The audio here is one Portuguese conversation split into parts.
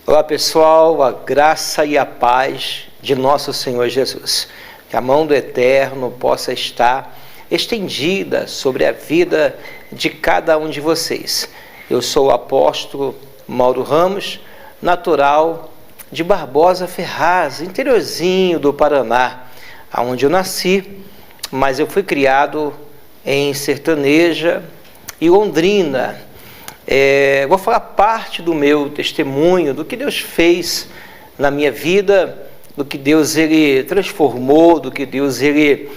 Olá pessoal, a graça e a paz de nosso Senhor Jesus. Que a mão do Eterno possa estar estendida sobre a vida de cada um de vocês. Eu sou o apóstolo Mauro Ramos, natural de Barbosa Ferraz, interiorzinho do Paraná, onde eu nasci, mas eu fui criado em Sertaneja e Londrina. Vou falar parte do meu testemunho, do que Deus fez na minha vida, do que Deus ele transformou, do que Deus ele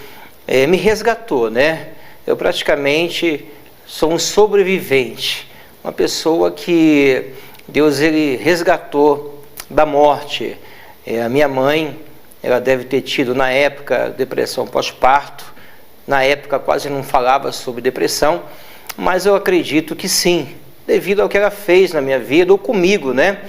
me resgatou, né? Eu praticamente sou um sobrevivente, uma pessoa que Deus ele resgatou da morte. A minha mãe, ela deve ter tido na época depressão pós-parto. Na época quase não falava sobre depressão, mas eu acredito que sim, devido ao que ela fez na minha vida, ou comigo, né?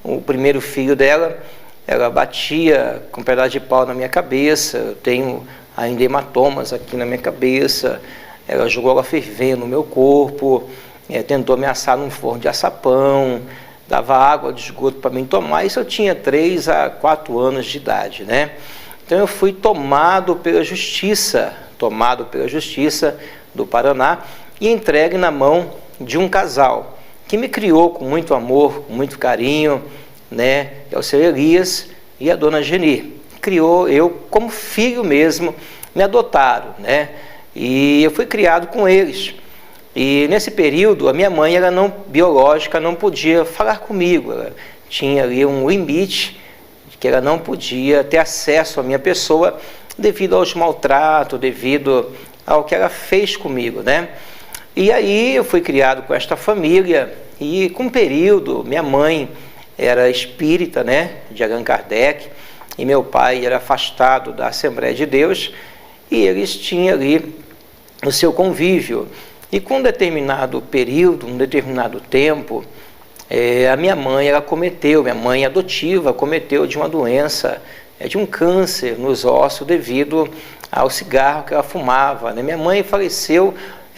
O primeiro filho dela, ela batia com um pedaço de pau na minha cabeça, eu tenho ainda hematomas aqui na minha cabeça, ela jogou água fervendo no meu corpo, tentou me assar num forno de açapão, dava água de esgoto para mim tomar. Isso eu tinha 3 a 4 anos de idade, né? Então eu fui tomado pela justiça do Paraná e entregue na mão de um casal que me criou com muito amor, com muito carinho, né? É o seu Elias e a dona Geni. Criou eu como filho mesmo, me adotaram, né? E eu fui criado com eles. E nesse período a minha mãe, ela não biológica, não podia falar comigo. Ela tinha ali um limite que ela não podia ter acesso à minha pessoa devido aos maltratos, devido ao que ela fez comigo, né? E aí eu fui criado com esta família e com um período, minha mãe era espírita, né, de Allan Kardec, e meu pai era afastado da Assembleia de Deus, e eles tinham ali o seu convívio. E com um determinado período, um determinado tempo, a minha mãe adotiva, cometeu de uma doença, de um câncer nos ossos devido ao cigarro que ela fumava, né? Minha mãe faleceu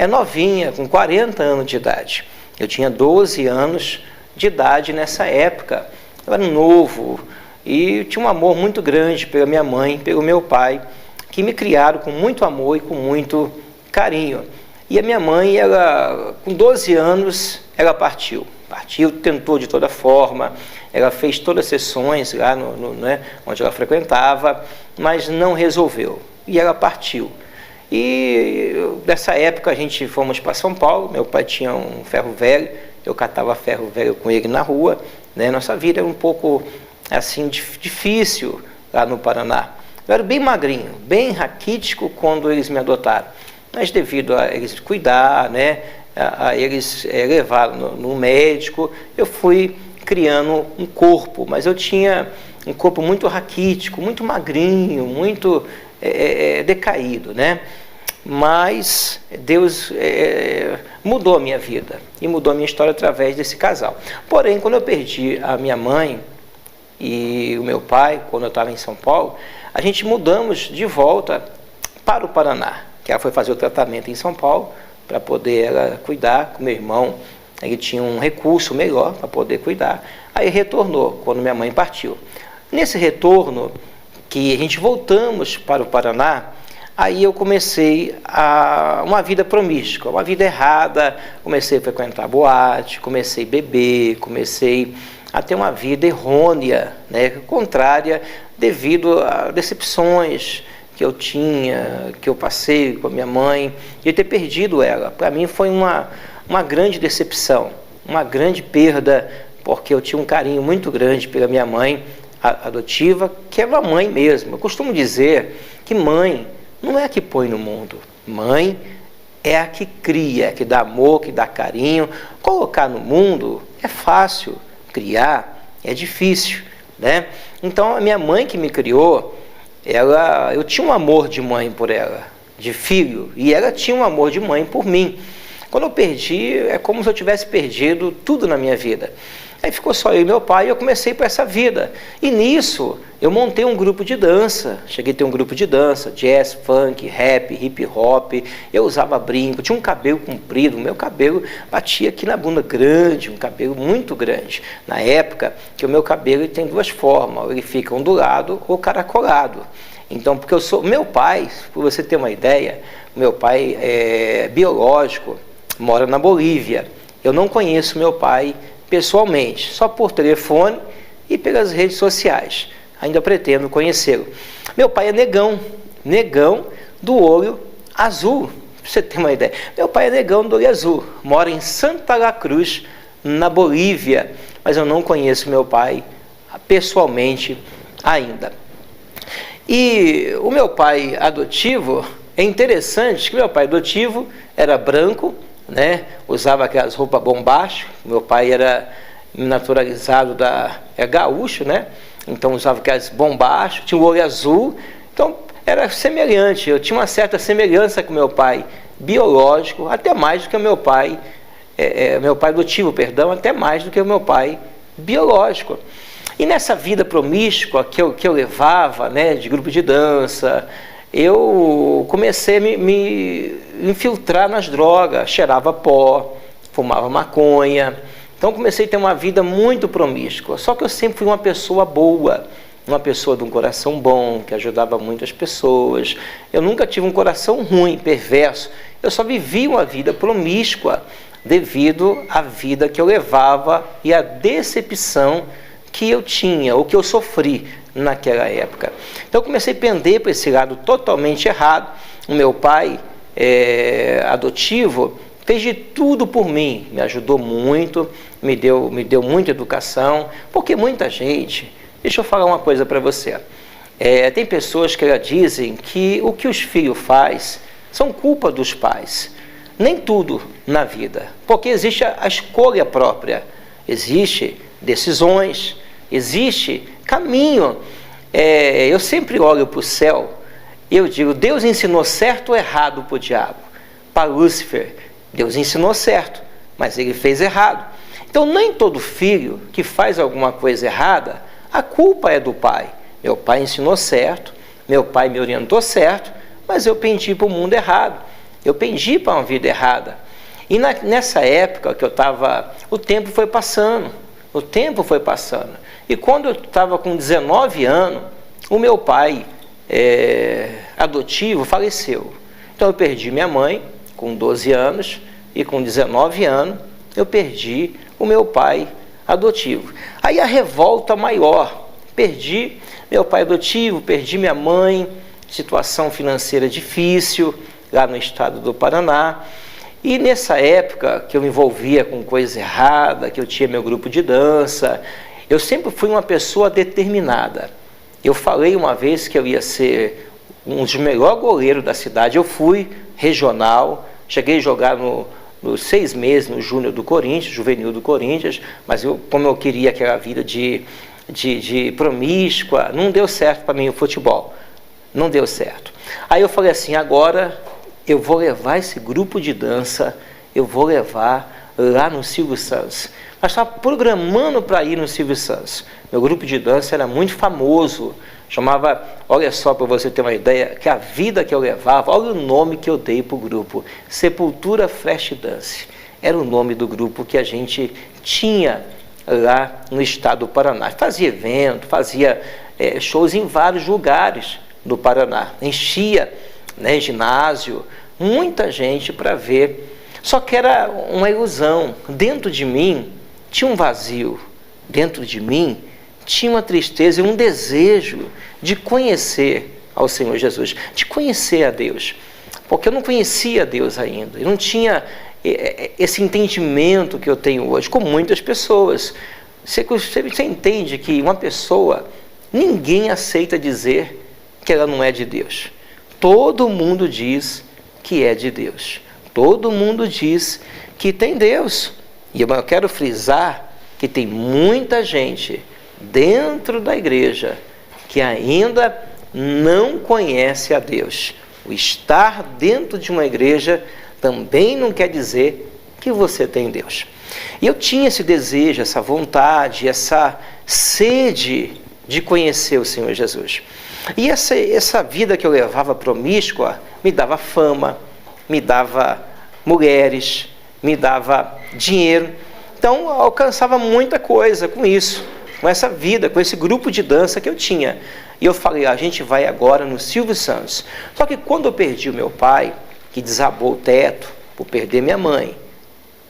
novinha, com 40 anos de idade. Eu tinha 12 anos de idade nessa época. Eu era novo e tinha um amor muito grande pela minha mãe, pelo meu pai, que me criaram com muito amor e com muito carinho. E a minha mãe, ela, com 12 anos, ela partiu, tentou de toda forma, ela fez todas as sessões lá né, onde ela frequentava, mas não resolveu, e ela partiu. E nessa época a gente fomos para São Paulo, meu pai tinha um ferro velho, eu catava ferro velho com ele na rua, né? Nossa vida era um pouco assim difícil lá no Paraná. Eu era bem magrinho, bem raquítico quando eles me adotaram, mas devido a eles cuidar, né, a eles levar no médico, eu fui criando um corpo, mas eu tinha um corpo muito raquítico, muito magrinho, muito decaído, né? Mas Deus mudou a minha vida e mudou a minha história através desse casal. Porém, quando eu perdi a minha mãe e o meu pai, quando eu estava em São Paulo, a gente mudamos de volta para o Paraná, que ela foi fazer o tratamento em São Paulo para poder ela cuidar com meu irmão. Ele tinha um recurso melhor para poder cuidar. Aí retornou quando minha mãe partiu. Nesse retorno, que a gente voltamos para o Paraná, aí eu comecei uma vida promíscua, uma vida errada, comecei a frequentar boate, comecei a beber, comecei a ter uma vida errônea, né, contrária, devido a decepções que eu tinha, que eu passei com a minha mãe, de ter perdido ela. Para mim foi uma grande decepção, uma grande perda, porque eu tinha um carinho muito grande pela minha mãe adotiva, que é uma mãe mesmo. Eu costumo dizer que mãe não é a que põe no mundo. Mãe é a que cria, é a que dá amor, que dá carinho. Colocar no mundo é fácil, criar é difícil, né? Então a minha mãe que me criou, eu tinha um amor de mãe por ela, de filho, e ela tinha um amor de mãe por mim. Quando eu perdi, é como se eu tivesse perdido tudo na minha vida. Aí ficou só eu e meu pai e eu comecei para essa vida. E nisso eu montei um grupo de dança. Cheguei a ter um grupo de dança, jazz, funk, rap, hip hop. Eu usava brinco, tinha um cabelo comprido, meu cabelo batia aqui na bunda grande, um cabelo muito grande. Na época que o meu cabelo ele tem duas formas, ele fica ondulado ou caracolado. Então, porque eu sou, meu pai, para você ter uma ideia, meu pai é biológico, mora na Bolívia. Eu não conheço meu pai pessoalmente, só por telefone e pelas redes sociais. Ainda pretendo conhecê-lo. Meu pai é negão do olho azul, para você ter uma ideia. Meu pai é negão do olho azul, mora em Santa La Cruz, na Bolívia, mas eu não conheço meu pai pessoalmente ainda. E o meu pai adotivo, é interessante que meu pai adotivo era branco, né? Usava aquelas roupas bombásticas. Meu pai era naturalizado é gaúcho, né? Então usava aquelas bombásticas, tinha o olho azul, então era semelhante. Eu tinha uma certa semelhança com meu pai biológico, até mais do que o meu pai adotivo, perdão, até mais do que o meu pai biológico. E nessa vida promíscua que eu levava, né, de grupo de dança, eu comecei a me infiltrar nas drogas, cheirava pó, fumava maconha. Então comecei a ter uma vida muito promíscua. Só que eu sempre fui uma pessoa boa, uma pessoa de um coração bom, que ajudava muitas pessoas. Eu nunca tive um coração ruim, perverso. Eu só vivi uma vida promíscua devido à vida que eu levava e à decepção que eu tinha, ou que eu sofri naquela época. Então eu comecei a pender para esse lado totalmente errado. O meu pai adotivo fez de tudo por mim, me ajudou muito, me deu muita educação, porque muita gente, deixa eu falar uma coisa para você, tem pessoas que dizem que o que os filhos fazem são culpa dos pais. Nem tudo na vida, porque existe a escolha própria, existe decisões, existe caminho. Eu sempre olho para o céu e eu digo, Deus ensinou certo ou errado para o diabo? Para Lúcifer, Deus ensinou certo, mas ele fez errado. Então nem todo filho que faz alguma coisa errada, a culpa é do pai. Meu pai ensinou certo, meu pai me orientou certo, mas eu pendi para o mundo errado, eu pendi para uma vida errada. E nessa época que eu estava, o tempo foi passando. E quando eu estava com 19 anos, o meu pai adotivo faleceu. Então eu perdi minha mãe com 12 anos e com 19 anos eu perdi o meu pai adotivo. Aí a revolta maior, perdi meu pai adotivo, perdi minha mãe, situação financeira difícil lá no estado do Paraná. E nessa época que eu me envolvia com coisa errada, que eu tinha meu grupo de dança, eu sempre fui uma pessoa determinada. Eu falei uma vez que eu ia ser um dos melhores goleiros da cidade. Eu fui regional, cheguei a jogar nos 6 meses no Júnior do Corinthians, juvenil do Corinthians, mas como eu queria aquela vida de promíscua, não deu certo para mim o futebol. Não deu certo. Aí eu falei assim, agora eu vou levar esse grupo de dança, eu vou levar lá no Silvio Santos. Mas estava programando para ir no Silvio Santos. Meu grupo de dança era muito famoso, chamava, olha só para você ter uma ideia, que a vida que eu levava, olha o nome que eu dei para o grupo, Sepultura Flash Dance. Era o nome do grupo que a gente tinha lá no estado do Paraná. Fazia evento, fazia shows em vários lugares do Paraná, enchia, né, ginásio, muita gente para ver. Só que era uma ilusão. Dentro de mim tinha um vazio, dentro de mim tinha uma tristeza e um desejo de conhecer ao Senhor Jesus, de conhecer a Deus, porque eu não conhecia a Deus ainda, eu não tinha esse entendimento que eu tenho hoje, com muitas pessoas. Você entende que uma pessoa, ninguém aceita dizer que ela não é de Deus. Todo mundo diz que é de Deus. Todo mundo diz que tem Deus. E eu quero frisar que tem muita gente dentro da igreja que ainda não conhece a Deus. O estar dentro de uma igreja também não quer dizer que você tem Deus. E eu tinha esse desejo, essa vontade, essa sede de conhecer o Senhor Jesus. E essa vida que eu levava promíscua me dava fama, me dava mulheres, me dava dinheiro. Então eu alcançava muita coisa com isso, com essa vida, com esse grupo de dança que eu tinha. E eu falei, a gente vai agora no Silvio Santos. Só que quando eu perdi o meu pai, que desabou o teto, por perder minha mãe,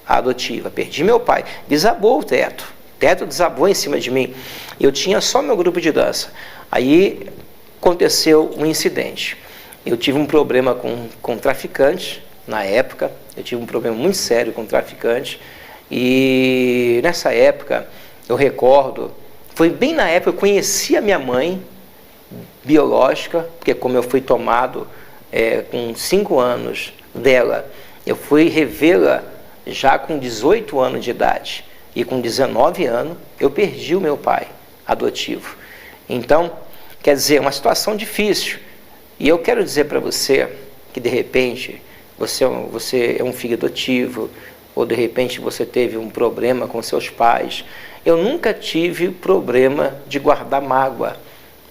a adotiva, perdi meu pai, desabou o teto desabou em cima de mim, eu tinha só meu grupo de dança. Aí aconteceu um incidente, eu tive um problema com traficante, na época, eu tive um problema muito sério com traficante, e nessa época, eu recordo, foi bem na época que eu conheci a minha mãe biológica, porque como eu fui tomado com 5 anos dela, eu fui revê-la já com 18 anos de idade, e com 19 anos eu perdi o meu pai adotivo. Então, quer dizer, uma difícil. E eu quero dizer para você que de repente você é um filho adotivo, ou de repente você teve um problema com seus pais. Eu nunca tive problema de guardar mágoa.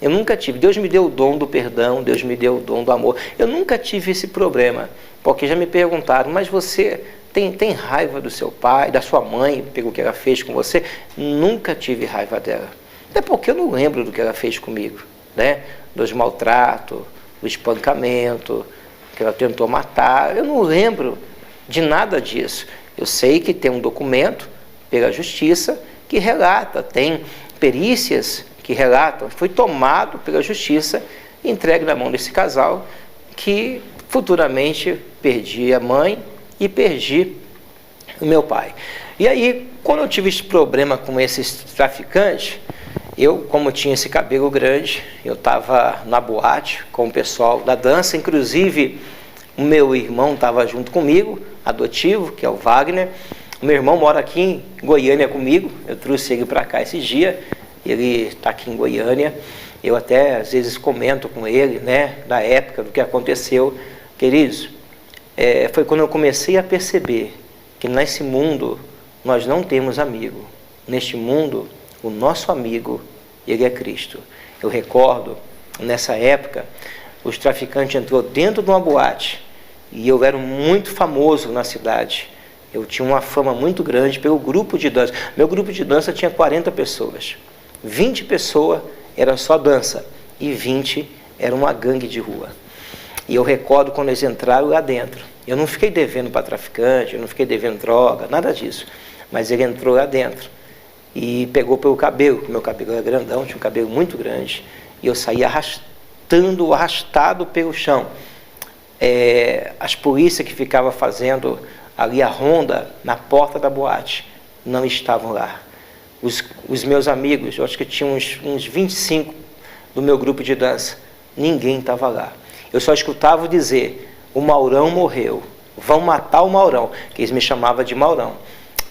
Eu nunca tive. Deus me deu o dom do perdão, Deus me deu o dom do amor. Eu nunca tive esse problema, porque já me perguntaram, mas você tem raiva do seu pai, da sua mãe, pelo que ela fez com você? Nunca tive raiva dela. Até porque eu não lembro do que ela fez comigo, né? Dos maltratos, do espancamento, que ela tentou matar. Eu não lembro de nada disso. Eu sei que tem um documento pela justiça que relata, tem perícias que relatam, foi tomado pela justiça e entregue na mão desse casal que futuramente perdi a mãe e perdi o meu pai. E aí, quando eu tive esse problema com esses traficantes, eu, como tinha esse cabelo grande, eu estava na boate com o pessoal da dança, inclusive o meu irmão estava junto comigo, adotivo, que é o Wagner. O meu irmão mora aqui em Goiânia comigo, eu trouxe ele para cá esses dias, ele está aqui em Goiânia. Eu até às vezes comento com ele, né, da época, do que aconteceu. Queridos, foi quando eu comecei a perceber que nesse mundo nós não temos amigo. Neste mundo, o nosso amigo, ele é Cristo. Eu recordo, nessa época, os traficantes entrou dentro de uma boate e eu era muito famoso na cidade. Eu tinha uma fama muito grande pelo grupo de dança. Meu grupo de dança tinha 40 pessoas. 20 pessoas era só dança e 20 era uma gangue de rua. E eu recordo quando eles entraram lá dentro. Eu não fiquei devendo para traficante, eu não fiquei devendo droga, nada disso. Mas ele entrou lá dentro e pegou pelo cabelo. Meu cabelo era grandão, tinha um cabelo muito grande. E eu saí arrastado pelo chão. As polícias que ficavam fazendo ali a ronda na porta da boate não estavam lá. Os meus amigos, eu acho que tinha uns 25 do meu grupo de dança, ninguém estava lá. Eu só escutava dizer, o Maurão morreu, vão matar o Maurão, que eles me chamavam de Maurão,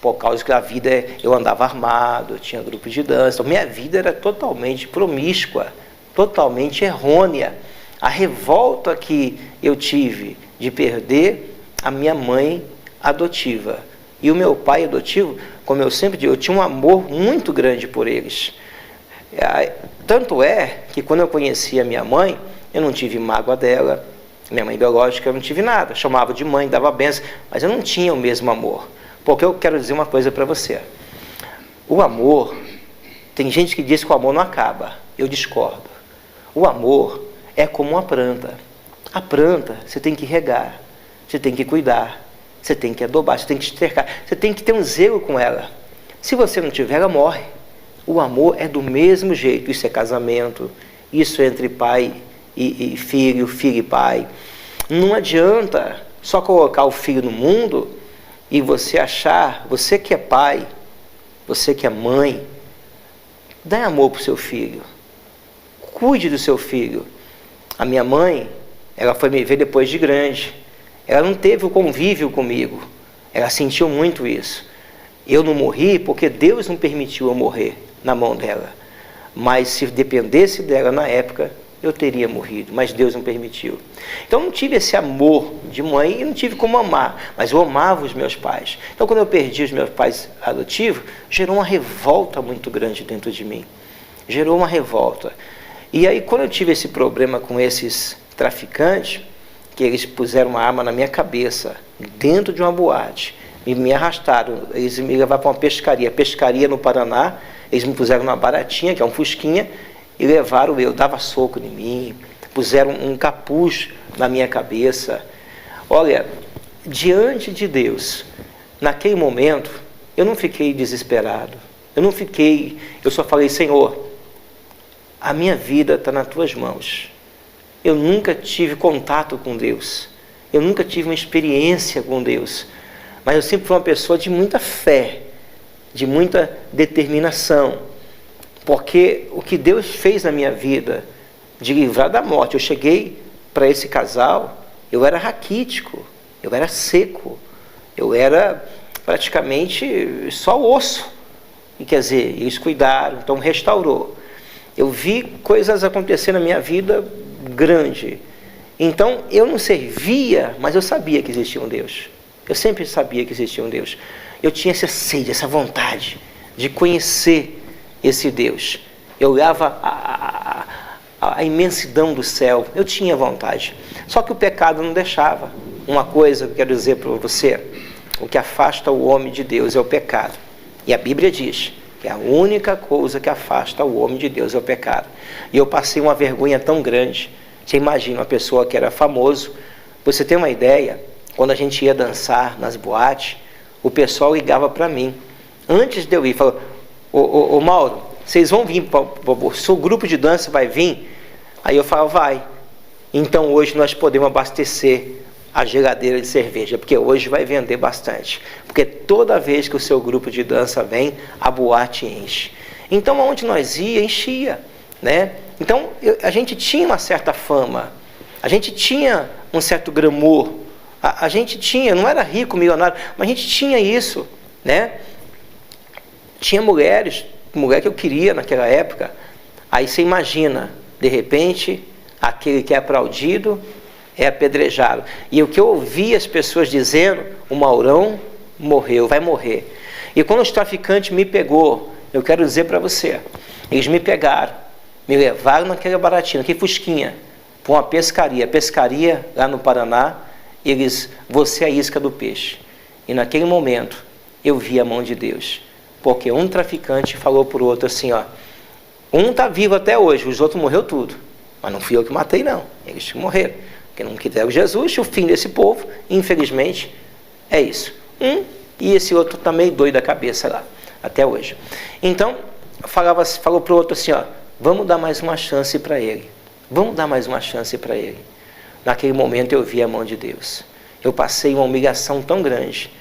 por causa que a vida, eu andava armado, eu tinha grupo de dança, então minha vida era totalmente promíscua, totalmente errônea. A revolta que eu tive de perder a minha mãe adotiva e o meu pai adotivo, como eu sempre digo, eu tinha um amor muito grande por eles. Tanto é que quando eu conheci a minha mãe, eu não tive mágoa dela, minha mãe biológica eu não tive nada, chamava de mãe, dava bênção, mas eu não tinha o mesmo amor. Porque eu quero dizer uma coisa para você. O amor, tem gente que diz que o amor não acaba, eu discordo. O amor é como uma planta. A planta você tem que regar, você tem que cuidar, você tem que adubar, você tem que cercar, você tem que ter um zelo com ela. Se você não tiver, ela morre. O amor é do mesmo jeito, isso é casamento, isso é entre pai e filho, filho e pai. Não adianta só colocar o filho no mundo e você achar, você que é pai, você que é mãe, dá amor para o seu filho, cuide do seu filho. A minha mãe, ela foi me ver depois de grande, ela não teve o convívio comigo, ela sentiu muito isso. Eu não morri porque Deus não permitiu eu morrer na mão dela, mas se dependesse dela na época, eu teria morrido, mas Deus não permitiu. Então eu não tive esse amor de mãe e não tive como amar, mas eu amava os meus pais. Então quando eu perdi os meus pais adotivos, gerou uma revolta muito grande dentro de mim. Gerou uma revolta. E aí quando eu tive esse problema com esses traficantes, que eles puseram uma arma na minha cabeça, dentro de uma boate, e me arrastaram, eles me levaram para uma pescaria no Paraná, eles me puseram numa baratinha, que é um fusquinha, e levaram eu, dava soco em mim, puseram um capuz na minha cabeça. Olha, diante de Deus, naquele momento, eu não fiquei desesperado, eu só falei, Senhor, a minha vida está nas tuas mãos. Eu nunca tive contato com Deus, eu nunca tive uma experiência com Deus, mas eu sempre fui uma pessoa de muita fé, de muita determinação, porque o que Deus fez na minha vida, de livrar da morte, eu cheguei para esse casal, eu era raquítico, eu era seco, eu era praticamente só osso, e quer dizer, eles cuidaram, então restaurou. Eu vi coisas acontecer na minha vida grande. Então eu não servia, mas eu sabia que existia um Deus. Eu sempre sabia que existia um Deus. Eu tinha essa sede, essa vontade de conhecer esse Deus. Eu olhava a imensidão do céu, eu tinha vontade. Só que o pecado não deixava. Uma coisa que eu quero dizer para você, o que afasta o homem de Deus é o pecado. E a Bíblia diz que a única coisa que afasta o homem de Deus é o pecado. E eu passei uma vergonha tão grande. Você imagina uma pessoa que era famoso. Você tem uma ideia, quando a gente ia dançar nas boates, o pessoal ligava para mim. Antes de eu ir, falou, ô Mauro, vocês vão vir, o seu grupo de dança vai vir? Aí eu falava, vai. Então hoje nós podemos abastecer a geladeira de cerveja, porque hoje vai vender bastante. Porque toda vez que o seu grupo de dança vem, a boate enche. Então, aonde nós ia, enchia, né? Então, a gente tinha uma certa fama, a gente tinha um certo glamour, a gente tinha, não era rico, milionário, mas a gente tinha isso, né? Tinha mulher que eu queria naquela época. Aí você imagina, de repente, aquele que é aplaudido é apedrejado. E o que eu ouvi as pessoas dizendo, o Maurão morreu, vai morrer. E quando os traficantes me pegou, eu quero dizer para você, eles me pegaram, me levaram naquela baratinha, naquele fusquinha, para uma pescaria lá no Paraná, você é a isca do peixe. E naquele momento, eu vi a mão de Deus, porque um traficante falou para o outro assim, ó, um está vivo até hoje, os outros morreu tudo, mas não fui eu que matei não, eles morreram. Que não quiseram Jesus, o fim desse povo, infelizmente, é isso. E esse outro também doido da cabeça lá, até hoje. Então, falou para o outro assim, ó, vamos dar mais uma chance para ele. Vamos dar mais uma chance para ele. Naquele momento eu vi a mão de Deus. Eu passei uma humilhação tão grande.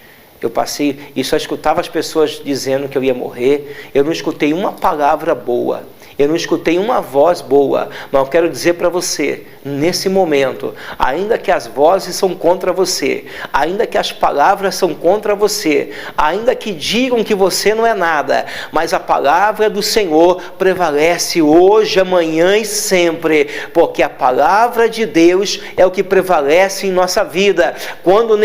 E só escutava as pessoas dizendo que eu ia morrer. Eu não escutei uma palavra boa. Eu não escutei uma voz boa, mas eu quero dizer para você, nesse momento, ainda que as vozes são contra você, ainda que as palavras são contra você, ainda que digam que você não é nada, mas a palavra do Senhor prevalece hoje, amanhã e sempre, porque a palavra de Deus é o que prevalece em nossa vida. Quando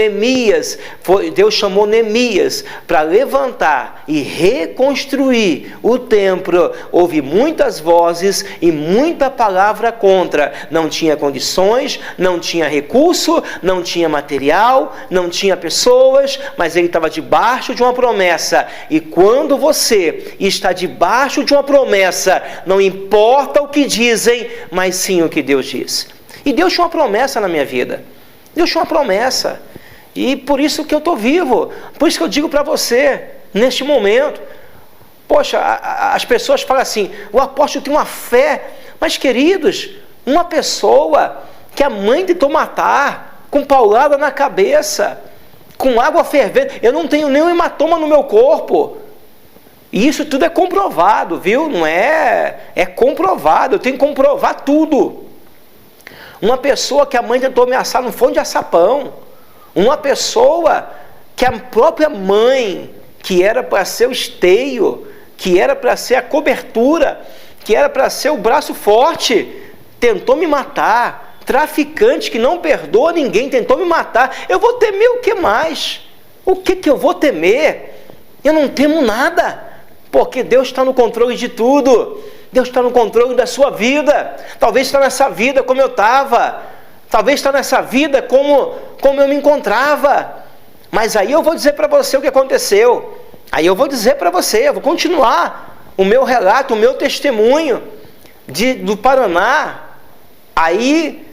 Deus chamou Neemias para levantar e reconstruir o templo, houve muitas vozes e muita palavra contra. Não tinha condições, não tinha recurso, não tinha material, não tinha pessoas, mas ele estava debaixo de uma promessa. E quando você está debaixo de uma promessa, não importa o que dizem, mas sim o que Deus diz. E Deus tinha uma promessa na minha vida. Deus tinha uma promessa. E por isso que eu estou vivo. Por isso que eu digo para você, neste momento, poxa, as pessoas falam assim, o apóstolo tem uma fé, mas queridos, uma pessoa que a mãe tentou matar, com paulada na cabeça, com água fervendo, eu não tenho nenhum hematoma no meu corpo, e isso tudo é comprovado, viu? Não é comprovado, eu tenho que comprovar tudo. Uma pessoa que a mãe tentou ameaçar no fundo de açapão, uma pessoa que a própria mãe, que era para ser o esteio, que era para ser a cobertura, que era para ser o braço forte, tentou me matar, traficante que não perdoa ninguém tentou me matar, eu vou temer o que mais? O que eu vou temer? Eu não temo nada, porque Deus está no controle de tudo. Deus está no controle da sua vida. Talvez está nessa vida como eu estava, talvez está nessa vida como eu me encontrava. Mas aí eu vou dizer para você o que aconteceu. Aí eu vou dizer para você, eu vou continuar o meu relato, o meu testemunho do Paraná. Aí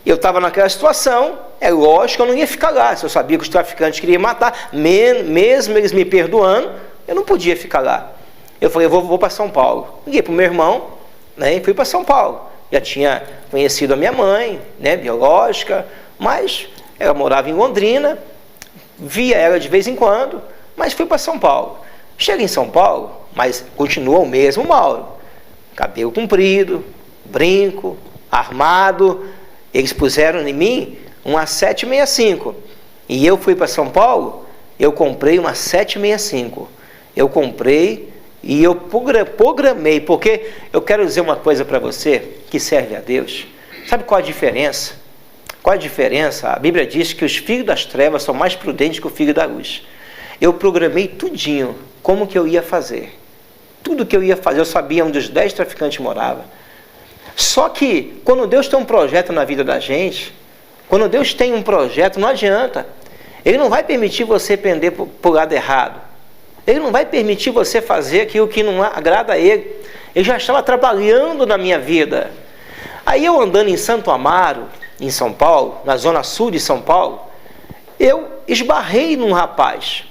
eu estava naquela situação, é lógico que eu não ia ficar lá. Se eu sabia que os traficantes queriam matar, mesmo eles me perdoando, eu não podia ficar lá. Eu falei, eu vou para São Paulo. Liguei para o meu irmão, né, e fui para São Paulo. Já tinha conhecido a minha mãe, né, biológica, mas ela morava em Londrina, via ela de vez em quando, mas fui para São Paulo. Cheguei em São Paulo, mas continua o mesmo Mauro. Cabelo comprido, brinco, armado. Eles puseram em mim uma 765. E eu fui para São Paulo, eu comprei uma 765. Eu comprei e eu programei, porque eu quero dizer uma coisa para você que serve a Deus. Sabe qual a diferença? Qual a diferença? A Bíblia diz que os filhos das trevas são mais prudentes que o filho da luz. Eu programei tudinho, como que eu ia fazer. Tudo que eu ia fazer, eu sabia onde os 10 traficantes moravam. Só que, quando Deus tem um projeto na vida da gente, quando Deus tem um projeto, não adianta. Ele não vai permitir você pender para o lado errado. Ele não vai permitir você fazer aquilo que não agrada a Ele. Ele já estava trabalhando na minha vida. Aí eu andando em Santo Amaro, em São Paulo, na zona sul de São Paulo, eu esbarrei num rapaz.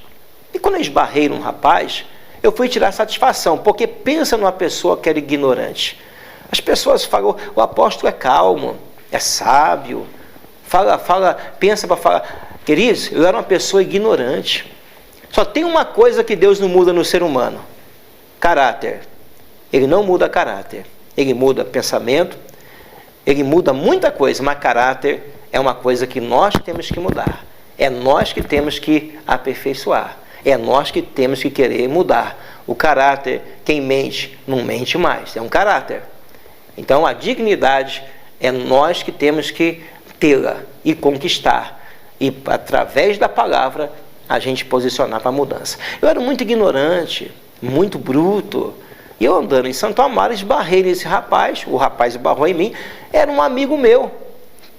E quando eu esbarrei num rapaz, eu fui tirar satisfação, porque pensa numa pessoa que era ignorante. As pessoas falam, o apóstolo é calmo, é sábio, pensa para falar. Queridos, eu era uma pessoa ignorante. Só tem uma coisa que Deus não muda no ser humano: caráter. Ele não muda caráter. Ele muda pensamento, ele muda muita coisa, mas caráter é uma coisa que nós temos que mudar. É nós que temos que aperfeiçoar. É nós que temos que querer mudar. O caráter, quem mente, não mente mais. É um caráter. Então a dignidade é nós que temos que tê-la e conquistar. E através da palavra a gente posicionar para a mudança. Eu era muito ignorante, muito bruto. E eu andando em Santo Amaro, esbarrei nesse rapaz, o rapaz esbarrou em mim, era um amigo meu,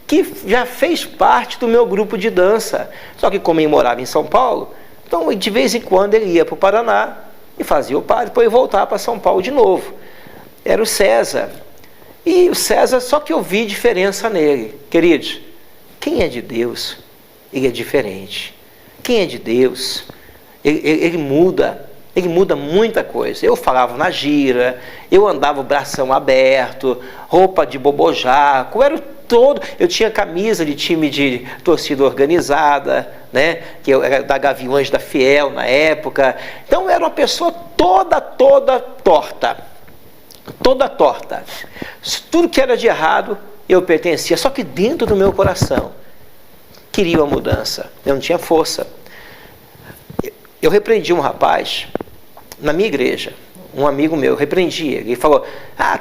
que já fez parte do meu grupo de dança. Só que como ele morava em São Paulo, então de vez em quando ele ia para o Paraná e fazia o par, depois voltava para São Paulo de novo. Era o César. E o César, só que eu vi diferença nele. Queridos, quem é de Deus, ele é diferente. Quem é de Deus, ele muda muita coisa. Eu falava na gira, eu andava o bração aberto, roupa de bobojaco, eu tinha camisa de time de torcida organizada, né, que eu era da Gaviões da Fiel na época. Então eu era uma pessoa toda torta. Toda torta. Tudo que era de errado, eu pertencia. Só que dentro do meu coração, queria uma mudança. Eu não tinha força. Eu repreendi um rapaz na minha igreja. Um amigo meu, repreendi ele. Ele falou,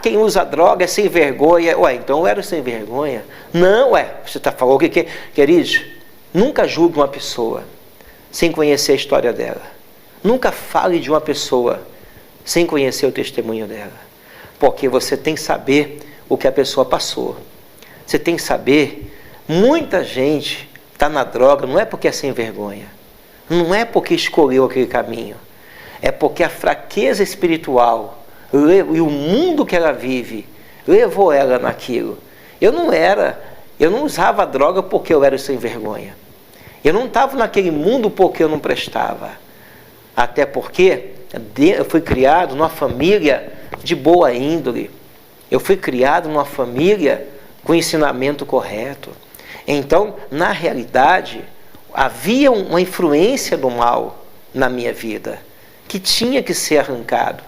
quem usa droga é sem vergonha. Ué, então eu era sem vergonha? Não, você falou o que? Queridos, nunca julgue uma pessoa sem conhecer a história dela. Nunca fale de uma pessoa sem conhecer o testemunho dela. Porque você tem que saber o que a pessoa passou. Você tem que saber, muita gente está na droga, não é porque é sem vergonha. Não é porque escolheu aquele caminho. É porque a fraqueza espiritual e o mundo que ela vive levou ela naquilo. Eu não usava droga porque eu era sem vergonha. Eu não estava naquele mundo porque eu não prestava. Até porque eu fui criado numa família de boa índole. Eu fui criado numa família com ensinamento correto. Então, na realidade, havia uma influência do mal na minha vida, que tinha que ser arrancado.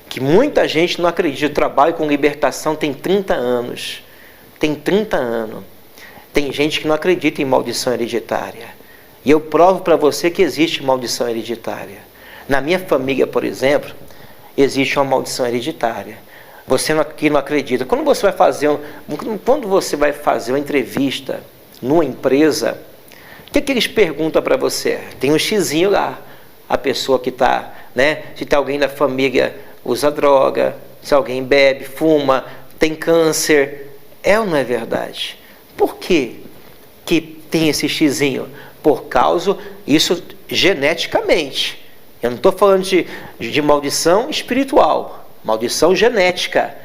Que muita gente não acredita. Eu trabalho com libertação tem 30 anos. Tem 30 anos. Tem gente que não acredita em maldição hereditária. E eu provo para você que existe maldição hereditária. Na minha família, por exemplo, existe uma maldição hereditária. Você que não acredita. Quando você vai fazer uma entrevista numa empresa, o que eles perguntam para você? Tem um xizinho lá. A pessoa que está, né? Se tem alguém da família usa droga, se alguém bebe, fuma, tem câncer. É ou não é verdade? Por que tem esse xizinho? Por causa, isso geneticamente. Eu não estou falando de maldição espiritual, maldição genética,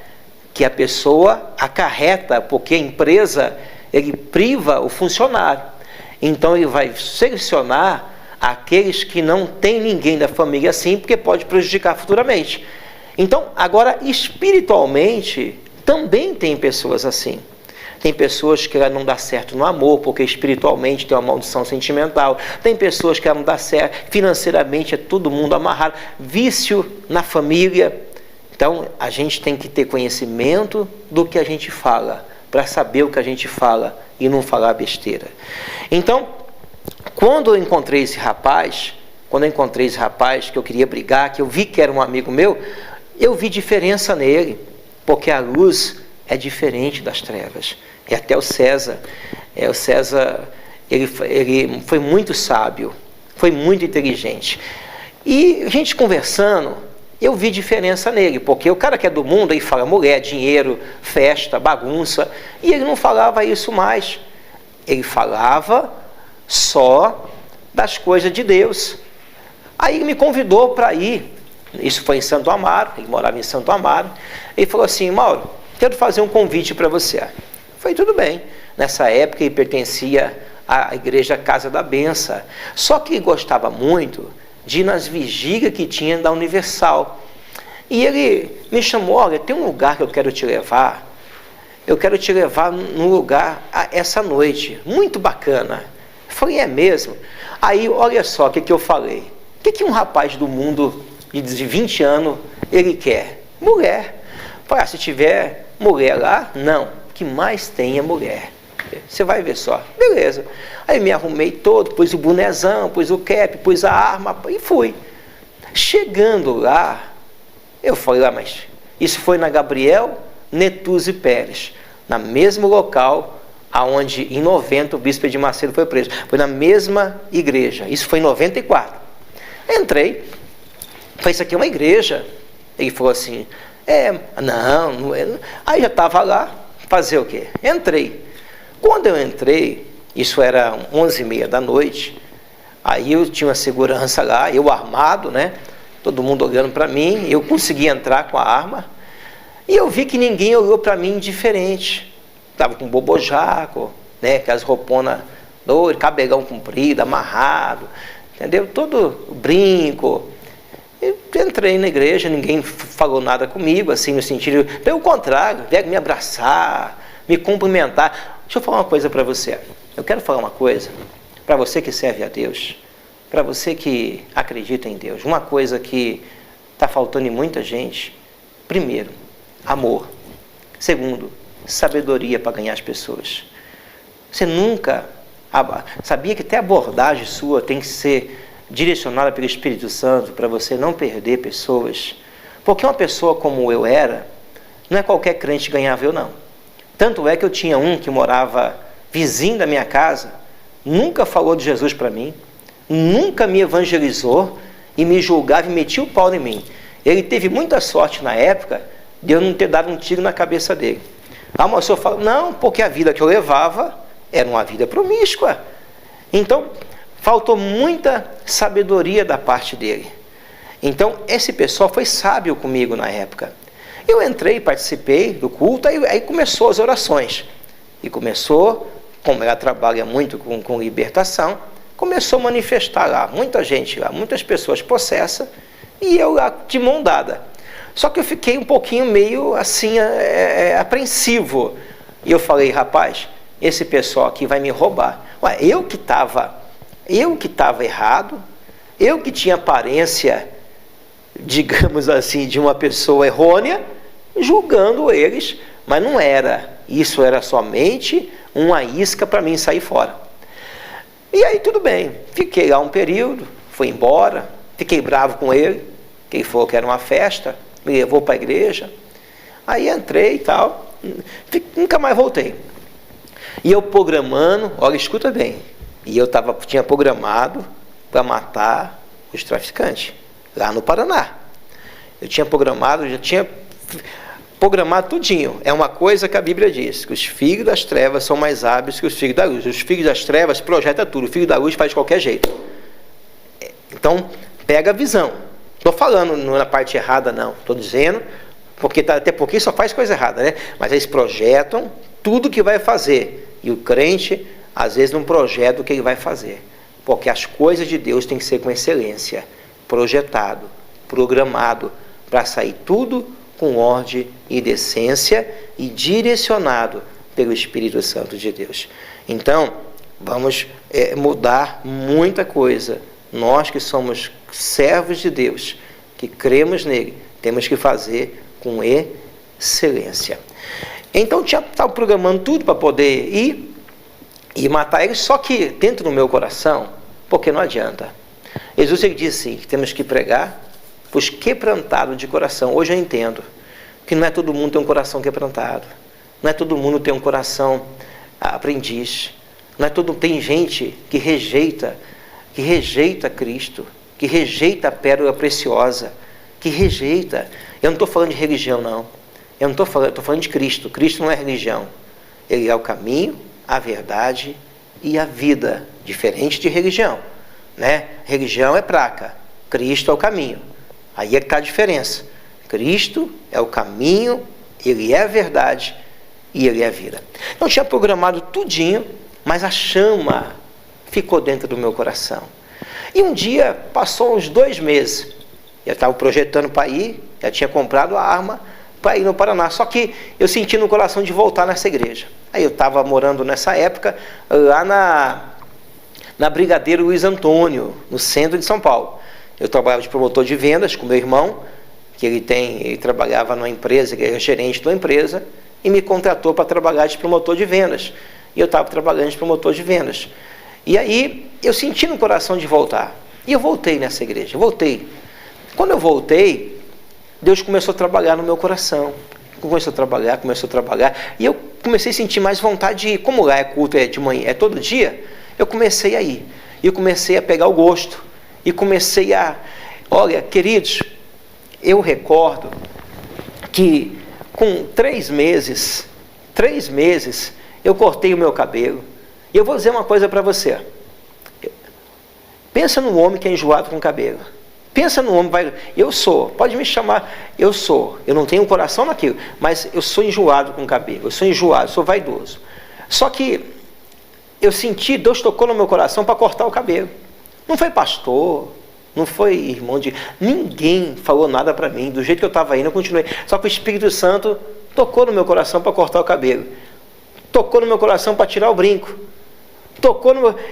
que a pessoa acarreta, porque a empresa, ele priva o funcionário. Então ele vai selecionar aqueles que não tem ninguém da família assim, porque pode prejudicar futuramente. Então, agora, espiritualmente, também tem pessoas assim. Tem pessoas que ela não dá certo no amor, porque espiritualmente tem uma maldição sentimental. Tem pessoas que ela não dá certo, financeiramente é todo mundo amarrado. Vício na família. Então, a gente tem que ter conhecimento do que a gente fala, para saber o que a gente fala e não falar besteira. Então, quando eu encontrei esse rapaz, que eu queria brigar, que eu vi que era um amigo meu, eu vi diferença nele, porque a luz é diferente das trevas. E até o César, ele foi muito sábio, foi muito inteligente. E a gente conversando, eu vi diferença nele, porque o cara que é do mundo, ele fala mulher, dinheiro, festa, bagunça, e ele não falava isso mais. Ele falava só das coisas de Deus. Aí ele me convidou para ir, isso foi em Santo Amaro, ele morava em Santo Amaro, ele falou assim: Mauro, quero fazer um convite para você. Foi tudo bem. Nessa época ele pertencia à igreja Casa da Benção, só que ele gostava muito de ir nas vigílias que tinha da Universal. E ele me chamou: olha, tem um lugar que eu quero te levar num lugar essa noite, muito bacana. Eu falei: é mesmo? Aí, olha só o que eu falei. O que um rapaz do mundo de 20 anos, ele quer? Mulher. Eu falei: se tiver mulher lá, não. O que mais tem é mulher. Você vai ver só. Beleza. Aí me arrumei todo, pus o bonezão, pus o cap, pus a arma e fui. Chegando lá, eu falei: mas isso foi na Gabriel Netuzzi Pérez, no mesmo local aonde em 90 o bispo de Macedo foi preso. Foi na mesma igreja. Isso foi em 94. Entrei. Falei: isso aqui é uma igreja. Ele falou assim: não é. Aí já estava lá. Fazer o quê? Entrei. Quando eu entrei, isso era 11h30 da noite, aí eu tinha uma segurança lá, eu armado, né? Todo mundo olhando para mim, eu consegui entrar com a arma, e eu vi que ninguém olhou para mim diferente. Estava com bobojaco, né? Aquelas rouponas doidas, cabelão comprido, amarrado, entendeu? Todo brinco. Eu entrei na igreja, ninguém falou nada comigo, assim, no sentido, pelo contrário, veio me abraçar, me cumprimentar. Deixa eu falar uma coisa para você. Eu quero falar uma coisa para você que serve a Deus, para você que acredita em Deus. Uma coisa que está faltando em muita gente: primeiro, amor. Segundo, sabedoria para ganhar as pessoas. Você nunca sabia que até a abordagem sua tem que ser direcionada pelo Espírito Santo para você não perder pessoas? Porque uma pessoa como eu era, não é qualquer crente que ganhava eu, não. Tanto é que eu tinha um que morava vizinho da minha casa, nunca falou de Jesus para mim, nunca me evangelizou e me julgava e metia o pau em mim. Ele teve muita sorte na época de eu não ter dado um tiro na cabeça dele. A moça falou: não, porque a vida que eu levava era uma vida promíscua. Então, faltou muita sabedoria da parte dele. Então, esse pessoal foi sábio comigo na época. Eu entrei, participei do culto, aí começou as orações. E começou, como ela trabalha muito com libertação, começou a manifestar lá, muita gente lá, muitas pessoas possessas, e eu lá de mão dada. Só que eu fiquei um pouquinho meio assim, apreensivo. E eu falei: rapaz, esse pessoal aqui vai me roubar. Ué, eu que estava errado, eu que tinha aparência, digamos assim, de uma pessoa errônea, julgando eles, mas não era. Isso era somente uma isca para mim sair fora. E aí tudo bem, fiquei lá um período, fui embora, fiquei bravo com ele, que ele falou que era uma festa, me levou para a igreja. Aí entrei e tal, nunca mais voltei. E eu programando, olha, escuta bem, e eu tinha programado para matar os traficantes, lá no Paraná. Eu tinha programado, já tinha programado tudinho. É uma coisa que a Bíblia diz, que os filhos das trevas são mais hábeis que os filhos da luz. Os filhos das trevas projetam tudo, o filho da luz faz de qualquer jeito. Então, pega a visão. Estou falando na parte errada, não. Estou dizendo, até porque só faz coisa errada, né? Mas eles projetam tudo que vai fazer. E o crente, às vezes, não projeta o que ele vai fazer. Porque as coisas de Deus têm que ser com excelência, projetado, programado, para sair tudo com ordem e decência e direcionado pelo Espírito Santo de Deus. Então, vamos mudar muita coisa. Nós que somos servos de Deus, que cremos nele, temos que fazer com excelência. Então, estava programando tudo para poder ir e matar ele, só que dentro do meu coração, porque não adianta. Jesus ele disse assim, que temos que pregar os quebrantados de coração. Hoje eu entendo que não é todo mundo tem um coração quebrantado, não é todo mundo tem um coração aprendiz, tem gente que rejeita Cristo, que rejeita a pérola preciosa, que rejeita. Eu não estou falando de religião, não. Eu estou falando de Cristo. Cristo não é religião. Ele é o caminho, a verdade e a vida, diferente de religião, né? Religião é placa, Cristo é o caminho. Aí é que está a diferença. Cristo é o caminho, ele é a verdade e ele é a vida. Então, eu tinha programado tudinho, mas a chama ficou dentro do meu coração. E um dia, passou uns 2 meses, eu estava projetando para ir, já tinha comprado a arma para ir no Paraná, só que eu senti no coração de voltar nessa igreja. Aí eu estava morando nessa época, lá na Brigadeiro Luiz Antônio, no centro de São Paulo. Eu trabalhava de promotor de vendas com meu irmão, que ele trabalhava numa empresa, que era gerente de uma empresa, e me contratou para trabalhar de promotor de vendas. E eu estava trabalhando de promotor de vendas. E aí, eu senti no coração de voltar. E eu voltei nessa igreja, voltei. Quando eu voltei, Deus começou a trabalhar no meu coração. Começou a trabalhar. E eu comecei a sentir mais vontade de ir. Como lá é culto, é de manhã, é todo dia, eu comecei a ir. E eu comecei a pegar o gosto. E comecei a... Olha, queridos, eu recordo que com 3 meses, eu cortei o meu cabelo. E eu vou dizer uma coisa para você. Pensa num homem que é enjoado com cabelo. Pensa num homem, pode me chamar, eu não tenho coração naquilo, mas eu sou enjoado com cabelo, sou vaidoso. Só que eu senti, Deus tocou no meu coração para cortar o cabelo. Não foi pastor, não foi irmão ninguém falou nada para mim, do jeito que eu estava indo, eu continuei. Só que o Espírito Santo tocou no meu coração para cortar o cabelo. Tocou no meu coração para tirar o brinco.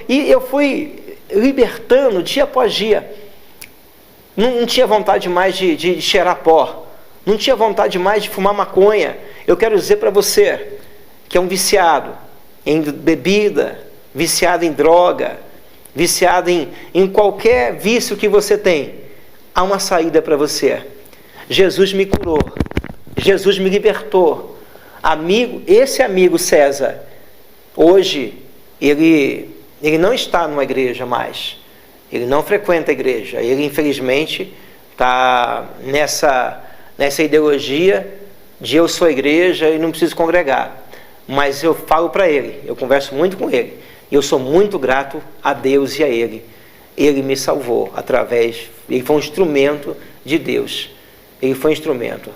E eu fui libertando dia após dia. Não tinha vontade mais de cheirar pó. Não tinha vontade mais de fumar maconha. Eu quero dizer para você que é um viciado em bebida, viciado em droga, viciado em qualquer vício que você tem. Há uma saída para você. Jesus me curou. Jesus me libertou. Esse amigo César, hoje, ele não está numa igreja mais. Ele não frequenta a igreja. Ele, infelizmente, está nessa ideologia de eu sou igreja e não preciso congregar. Mas eu falo para ele, eu converso muito com ele. E eu sou muito grato a Deus e a ele. Ele me salvou ele foi um instrumento de Deus. Ele foi um instrumento.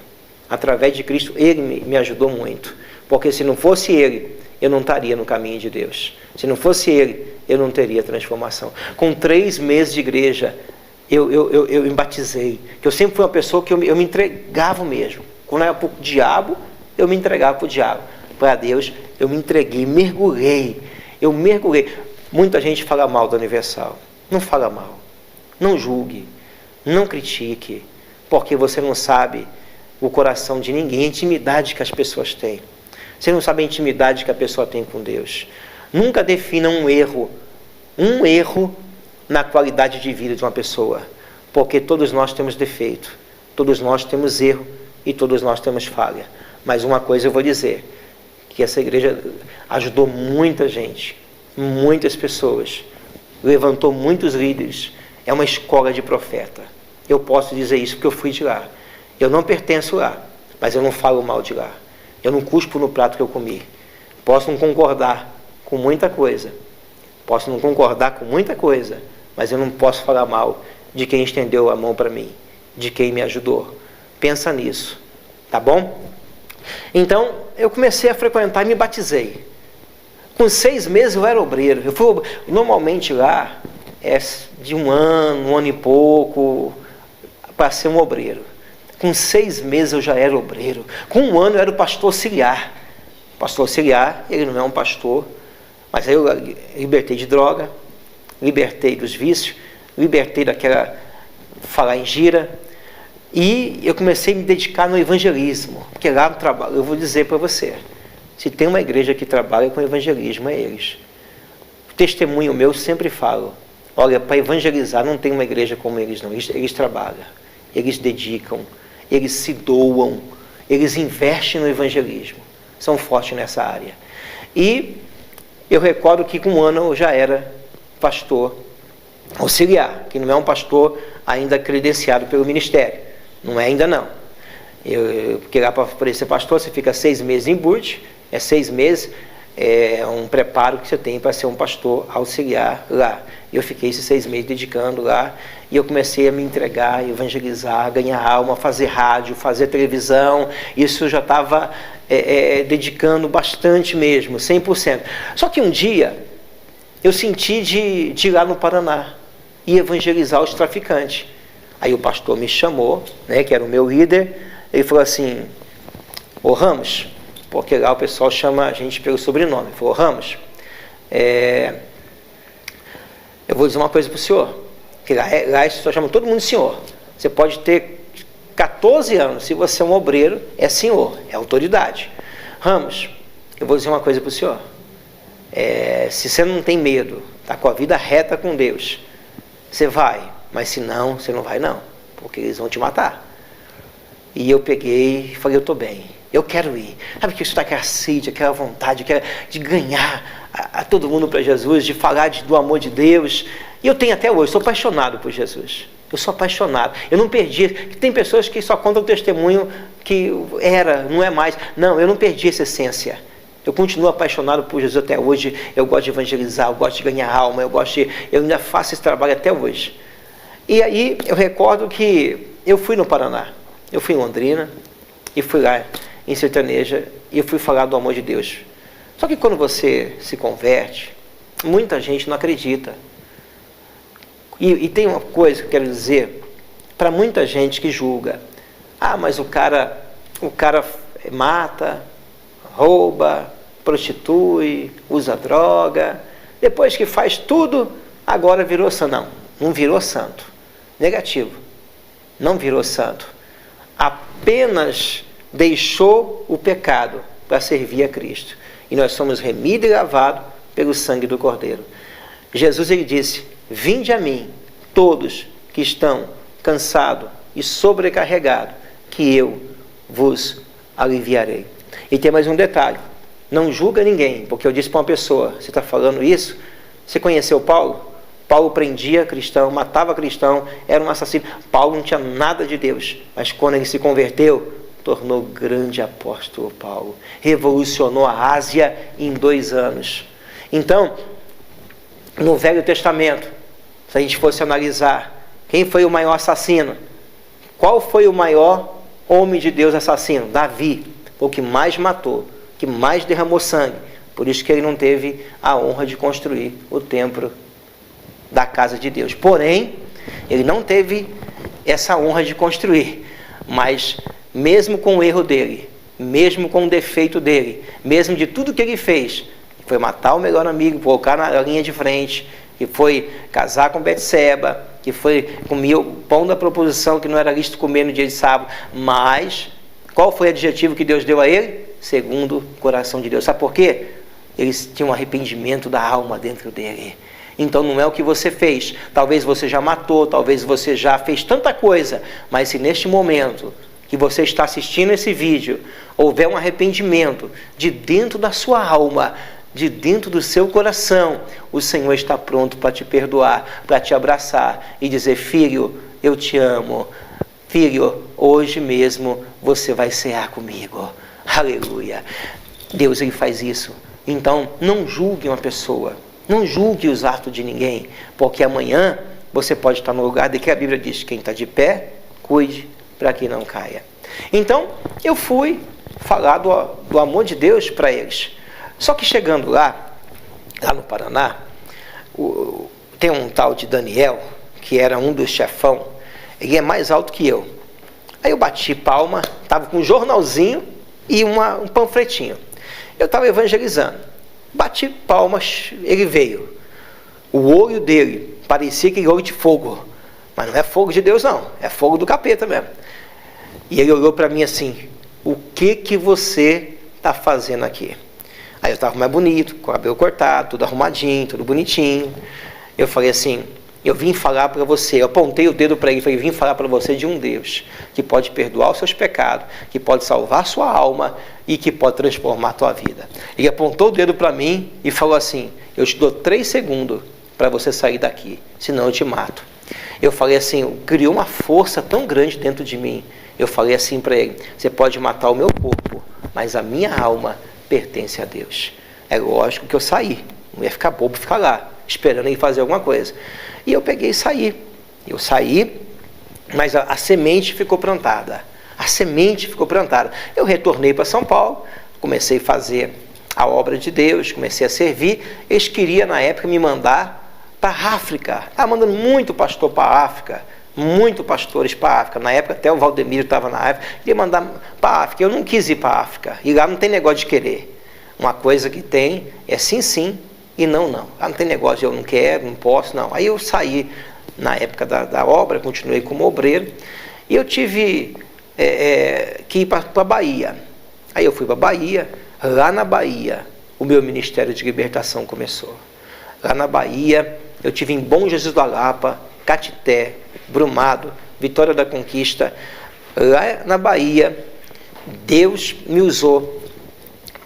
Através de Cristo, ele me ajudou muito. Porque se não fosse ele, eu não estaria no caminho de Deus. Se não fosse ele, eu não teria transformação. Com 3 meses de igreja, eu me batizei. Eu sempre fui uma pessoa que eu me entregava mesmo. Quando era para o diabo, eu me entregava para o diabo. Para Deus, eu me entreguei, mergulhei. Eu mergulhei. Muita gente fala mal da Universal. Não fala mal. Não julgue. Não critique. Porque você não sabe o coração de ninguém, a intimidade que as pessoas têm. Você não sabe a intimidade que a pessoa tem com Deus. Nunca defina um erro na qualidade de vida de uma pessoa. Porque todos nós temos defeito. Todos nós temos erro e todos nós temos falha. Mas uma coisa eu vou dizer, que essa igreja ajudou muita gente, muitas pessoas, levantou muitos líderes, é uma escola de profeta. Eu posso dizer isso porque eu fui de lá. Eu não pertenço lá, mas eu não falo mal de lá. Eu não cuspo no prato que eu comi. Posso não concordar com muita coisa, mas eu não posso falar mal de quem estendeu a mão para mim, de quem me ajudou. Pensa nisso, tá bom? Então, eu comecei a frequentar e me batizei. Com 6 meses eu era obreiro. Normalmente lá é de um ano e pouco, para ser um obreiro. Com 6 meses eu já era obreiro. Com 1 ano eu era o pastor auxiliar. O pastor auxiliar, ele não é um pastor, mas aí eu libertei de droga, libertei dos vícios, libertei daquela falar em gira, e eu comecei a me dedicar no evangelismo, porque lá no trabalho, eu vou dizer para você, se tem uma igreja que trabalha com evangelismo, é eles. O testemunho meu, eu sempre falo, olha, para evangelizar não tem uma igreja como eles não, eles trabalham, eles dedicam, eles se doam, eles investem no evangelismo, são fortes nessa área. E eu recordo que com 1 ano eu já era pastor auxiliar, que não é um pastor ainda credenciado pelo ministério, não é ainda não. Porque lá para ser pastor você fica 6 meses em Burt, 6 meses, é um preparo que você tem para ser um pastor auxiliar lá. Eu fiquei esses 6 meses dedicando lá, e eu comecei a me entregar, evangelizar, ganhar alma, fazer rádio, fazer televisão. Isso eu já estava dedicando bastante mesmo, 100%. Só que um dia eu senti de ir lá no Paraná e evangelizar os traficantes. Aí o pastor me chamou, né, que era o meu líder, ele falou assim, ô Ramos, porque lá o pessoal chama a gente pelo sobrenome, ele falou, Ramos, eu vou dizer uma coisa para o senhor, que lá as pessoas chamam todo mundo de senhor. Você pode ter 14 anos, se você é um obreiro, é senhor, é autoridade. Ramos, eu vou dizer uma coisa para o senhor, se você não tem medo, está com a vida reta com Deus, você vai, mas se não, você não vai não, porque eles vão te matar. E eu peguei e falei, eu estou bem, eu quero ir. Sabe que isso está aquela sede, aquela vontade de ganhar a todo mundo para Jesus, de falar do amor de Deus. E eu tenho até hoje, sou apaixonado por Jesus. Eu sou apaixonado. Eu não perdi. Tem pessoas que só contam o testemunho que não é mais. Não, eu não perdi essa essência. Eu continuo apaixonado por Jesus até hoje. Eu gosto de evangelizar, eu gosto de ganhar alma, eu ainda faço esse trabalho até hoje. E aí eu recordo que eu fui no Paraná. Eu fui em Londrina e fui lá em Sertaneja e eu fui falar do amor de Deus. Só que quando você se converte, muita gente não acredita. E tem uma coisa que eu quero dizer para muita gente que julga. Ah, mas o cara mata, rouba, prostitui, usa droga. Depois que faz tudo, agora virou santo. Não virou santo. Negativo. Não virou santo. Apenas deixou o pecado para servir a Cristo. E nós somos remidos e lavados pelo sangue do Cordeiro. Jesus, ele disse, vinde a mim, todos que estão cansados e sobrecarregados, que eu vos aliviarei. E tem mais um detalhe, não julga ninguém, porque eu disse para uma pessoa, você está falando isso? Você conheceu Paulo? Paulo prendia cristão, matava cristão, era um assassino. Paulo não tinha nada de Deus, mas quando ele se converteu, tornou grande apóstolo Paulo. Revolucionou a Ásia em 2 anos. Então, no Velho Testamento, se a gente fosse analisar, quem foi o maior assassino? Qual foi o maior homem de Deus assassino? Davi, o que mais matou, que mais derramou sangue. Por isso que ele não teve a honra de construir o templo da casa de Deus. Porém, ele não teve essa honra de construir, mas mesmo com o erro dele, mesmo com o defeito dele, mesmo de tudo que ele fez, que foi matar o melhor amigo, colocar na linha de frente, que foi casar com Betseba, que foi comer o pão da proposição que não era lícito comer no dia de sábado, mas qual foi o adjetivo que Deus deu a ele? Segundo o coração de Deus. Sabe por quê? Eles tinham um arrependimento da alma dentro dele. Então não é o que você fez, talvez você já matou, talvez você já fez tanta coisa, mas se neste momento que e você está assistindo esse vídeo, houver um arrependimento de dentro da sua alma, de dentro do seu coração, o Senhor está pronto para te perdoar, para te abraçar e dizer: filho, eu te amo. Filho, hoje mesmo você vai cear comigo. Aleluia. Deus, ele faz isso. Então, não julgue uma pessoa. Não julgue os atos de ninguém. Porque amanhã você pode estar no lugar de que a Bíblia diz: quem está de pé, cuide para que não caia. Então, eu fui falar do amor de Deus para eles. Só que chegando lá no Paraná, tem um tal de Daniel, que era um dos chefão. Ele é mais alto que eu. Aí eu bati palma, estava com um jornalzinho e um panfletinho. Eu estava evangelizando. Bati palmas, ele veio. O olho dele parecia aquele olho de fogo. Mas não é fogo de Deus, não. É fogo do capeta mesmo. E ele olhou para mim assim: o que você está fazendo aqui? Aí eu estava mais bonito, com o cabelo cortado, tudo arrumadinho, tudo bonitinho. Eu falei assim: eu vim falar para você. Eu apontei o dedo para ele e falei: vim falar para você de um Deus que pode perdoar os seus pecados, que pode salvar a sua alma e que pode transformar a tua vida. Ele apontou o dedo para mim e falou assim: eu te dou 3 segundos para você sair daqui, senão eu te mato. Eu falei assim, criou uma força tão grande dentro de mim. Eu falei assim para ele: você pode matar o meu corpo, mas a minha alma pertence a Deus. É lógico que eu saí, não ia ficar bobo ficar lá, esperando ele fazer alguma coisa. E eu peguei e saí. Eu saí, mas a semente ficou plantada. A semente ficou plantada. Eu retornei para São Paulo, comecei a fazer a obra de Deus, comecei a servir. Eles queriam, na época, me mandar para a África. Estava mandando muito pastor para a África, muito pastores para a África. Na época, até o Valdemiro estava na África, queria mandar para a África. Eu não quis ir para a África. E lá não tem negócio de querer. Uma coisa que tem é sim, sim, e não, não. Lá não tem negócio de eu não quero, não posso, não. Aí eu saí na época da obra, continuei como obreiro, e eu tive que ir para a Bahia. Aí eu fui para a Bahia. Lá na Bahia, o meu ministério de libertação começou. Lá na Bahia, eu tive em Bom Jesus da Lapa, Catité, Brumado, Vitória da Conquista. Lá na Bahia, Deus me usou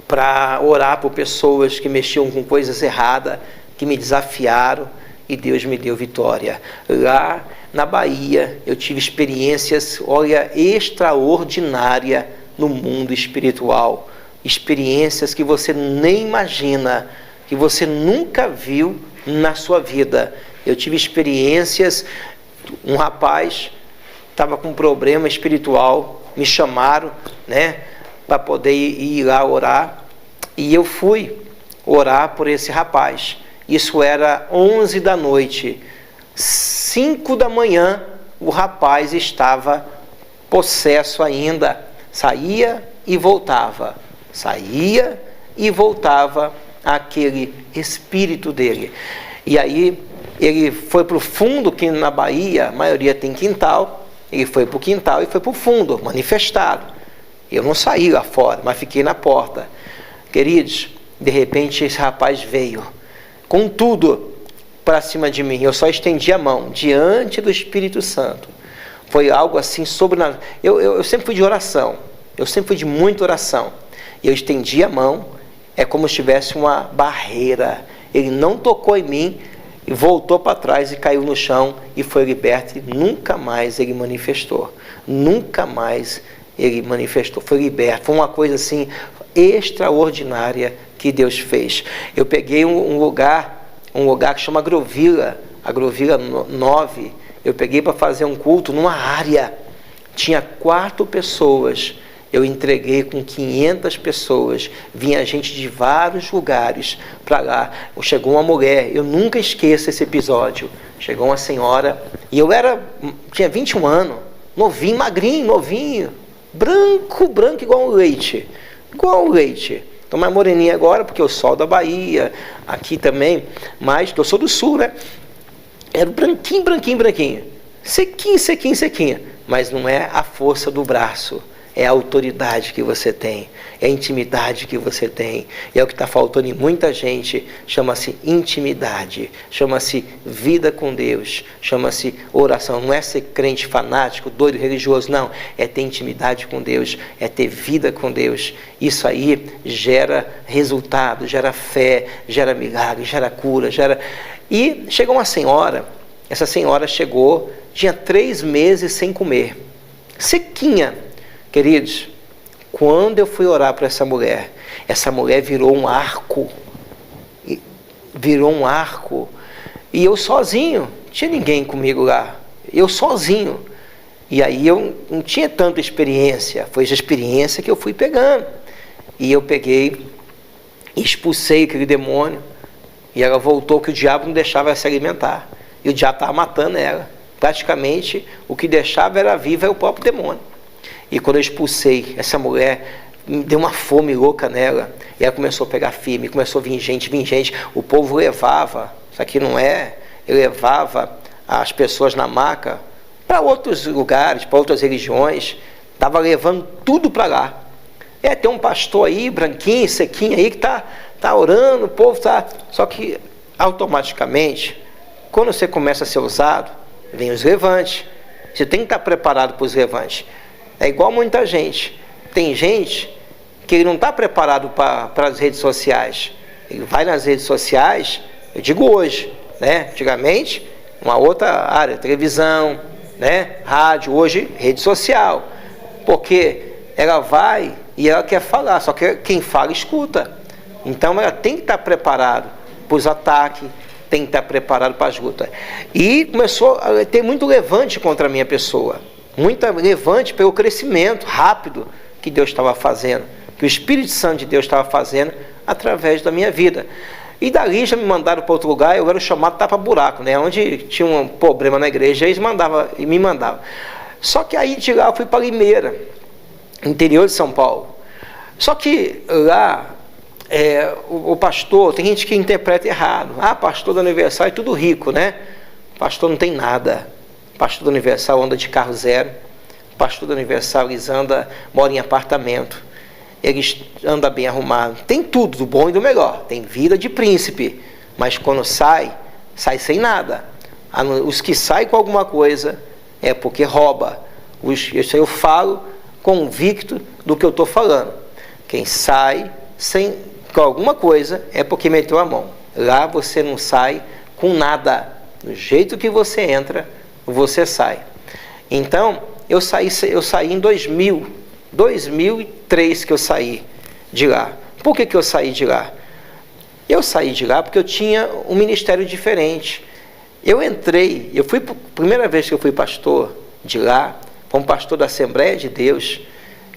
para orar por pessoas que mexiam com coisas erradas, que me desafiaram, e Deus me deu vitória. Lá na Bahia, eu tive experiências, olha, extraordinárias no mundo espiritual. Experiências que você nem imagina, que você nunca viu na sua vida. Eu tive experiências, um rapaz estava com um problema espiritual, me chamaram, para poder ir lá orar, e eu fui orar por esse rapaz. Isso era 11 da noite. 5 da manhã, o rapaz estava possesso ainda. Saía e voltava. Saía e voltava aquele espírito dele. E aí, ele foi para o fundo, que na Bahia, a maioria tem quintal. Ele foi para o quintal e foi para o fundo, manifestado. Eu não saí lá fora, mas fiquei na porta. Queridos, de repente esse rapaz veio com tudo para cima de mim. Eu só estendi a mão diante do Espírito Santo. Foi algo assim sobrenatural. Eu sempre fui de oração. Eu sempre fui de muita oração. E eu estendi a mão. É como se tivesse uma barreira. Ele não tocou em mim e voltou para trás e caiu no chão e foi liberto. E nunca mais ele manifestou. Nunca mais ele manifestou. Foi liberto. Foi uma coisa assim extraordinária que Deus fez. Eu peguei um lugar que chama Agrovila, Agrovila 9. Eu peguei para fazer um culto numa área. Tinha 4 pessoas. Eu entreguei com 500 pessoas. Vinha gente de vários lugares para lá. Chegou uma mulher, eu nunca esqueço esse episódio. Chegou uma senhora, e tinha 21 anos, novinho, magrinho, novinho, branco igual um leite. Igual um leite. Estou mais moreninha agora, porque o sol da Bahia, aqui também, mas que eu sou do sul, né? Era branquinho. Sequinho. Mas não é a força do braço. é a autoridade que você tem, é a intimidade que você tem. E é o que está faltando em muita gente, chama-se intimidade, chama-se vida com Deus, chama-se oração. Não é ser crente fanático, doido, religioso, não. É ter intimidade com Deus, é ter vida com Deus. Isso aí gera resultado, gera fé, gera milagre, gera cura, gera... E chegou uma senhora, essa senhora chegou, tinha 3 meses sem comer, sequinha. Queridos, quando eu fui orar para essa mulher virou um arco, e eu sozinho, não tinha ninguém comigo lá, eu sozinho. E aí eu não tinha tanta experiência, foi essa experiência que eu fui pegando. E eu peguei, expulsei aquele demônio, e ela voltou que o diabo não deixava ela se alimentar. E o diabo estava matando ela. Praticamente, o que deixava ela viva é o próprio demônio. E quando eu expulsei essa mulher, me deu uma fome louca nela. E ela começou a pegar firme, começou a vir gente. O povo levava, isso aqui não é, levava as pessoas na maca para outros lugares, para outras religiões. Estava levando tudo para lá. Tem um pastor aí, branquinho, sequinho aí, que está orando, o povo está... Só que, automaticamente, quando você começa a ser usado, vem os levantes. Você tem que estar preparado para os levantes. É igual muita gente. Tem gente que ele não está preparado para as redes sociais. Ele vai nas redes sociais, eu digo hoje, né? Antigamente, uma outra área, televisão, né? Rádio, hoje, rede social. Porque ela vai e ela quer falar, só que quem fala escuta. Então ela tem que estar preparado para os ataques, tem que estar preparado para as lutas. E começou a ter muito levante contra a minha pessoa. Muito levante pelo crescimento rápido que Deus estava fazendo, que o Espírito Santo de Deus estava fazendo através da minha vida. E dali já me mandaram para outro lugar, eu era o chamado tapa-buraco, né? Onde tinha um problema na igreja, eles me mandavam. Só que aí de lá eu fui para Limeira, interior de São Paulo. Só que lá, o pastor, tem gente que interpreta errado. Pastor da Universal é tudo rico, né? Pastor não tem nada. Pastor da Universal anda de carro zero. Pastor da Universal, mora em apartamento. Eles andam bem arrumados. Tem tudo, do bom e do melhor. Tem vida de príncipe. Mas quando sai sem nada. Os que saem com alguma coisa é porque rouba. Isso eu falo convicto do que eu estou falando. Quem sai com alguma coisa é porque meteu a mão. Lá você não sai com nada. Do jeito que você entra, você sai. Então, eu saí em 2003 que eu saí de lá. Por que eu saí de lá? Eu saí de lá porque eu tinha um ministério diferente. Primeira vez que eu fui pastor de lá, foi um pastor da Assembleia de Deus,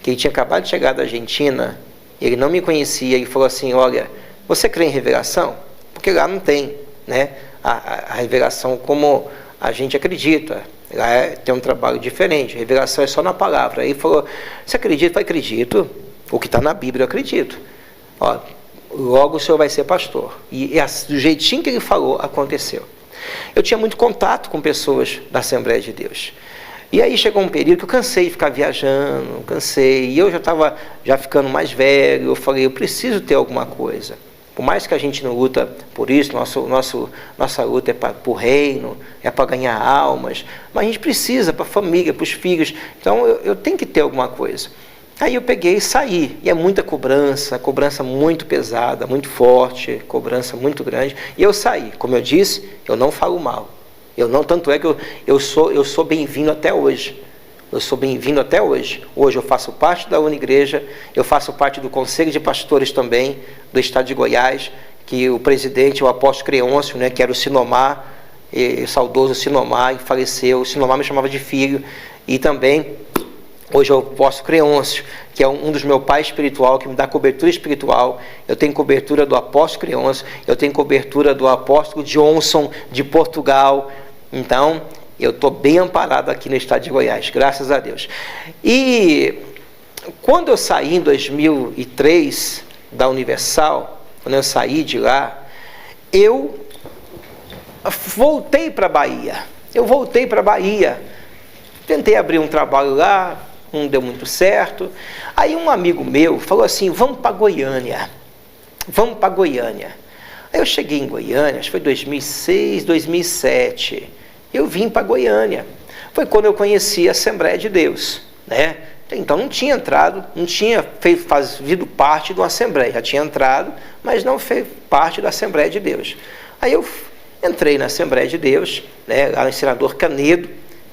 que ele tinha acabado de chegar da Argentina, ele não me conhecia, e falou assim: olha, você crê em revelação? Porque lá não tem, né, a revelação como a gente acredita. Lá tem um trabalho diferente, a revelação é só na palavra. Aí ele falou: você acredita? Eu falei: acredito, o que está na Bíblia eu acredito. Logo o senhor vai ser pastor. E do jeitinho que ele falou, aconteceu. Eu tinha muito contato com pessoas da Assembleia de Deus. E aí chegou um período que eu cansei de ficar viajando, e eu já estava ficando mais velho. Eu falei: eu preciso ter alguma coisa. Por mais que a gente não luta por isso, nossa luta é para o reino, é para ganhar almas, mas a gente precisa para a família, para os filhos. Então eu tenho que ter alguma coisa. Aí eu peguei e saí, e é muita cobrança muito pesada, muito forte, cobrança muito grande, e eu saí. Como eu disse, eu não falo mal. Tanto é que eu sou bem-vindo até hoje. Eu sou bem-vindo até hoje. Hoje eu faço parte da Unigreja, eu faço parte do Conselho de Pastores também, do Estado de Goiás, que o presidente, o apóstolo Creôncio, né, que era o Sinomar, o saudoso Sinomar, que faleceu. O Sinomar me chamava de filho. E também, hoje eu apóstolo Creôncio, que é um dos meus pais espiritual, que me dá cobertura espiritual. Eu tenho cobertura do apóstolo Creôncio, eu tenho cobertura do apóstolo Johnson, de Portugal. Então, eu estou bem amparado aqui no estado de Goiás, graças a Deus. E quando eu saí em 2003 da Universal, quando eu saí de lá, eu voltei para a Bahia. Tentei abrir um trabalho lá, não deu muito certo. Aí um amigo meu falou assim, vamos para Goiânia. Vamos para Goiânia. Aí eu cheguei em Goiânia, acho que foi 2006, 2007. Eu vim para Goiânia. Foi quando eu conheci a Assembleia de Deus, né? Então não tinha entrado, não tinha fazido parte de uma Assembleia. Já tinha entrado, mas não fez parte da Assembleia de Deus. Aí eu entrei na Assembleia de Deus, né, lá no Senador Canedo,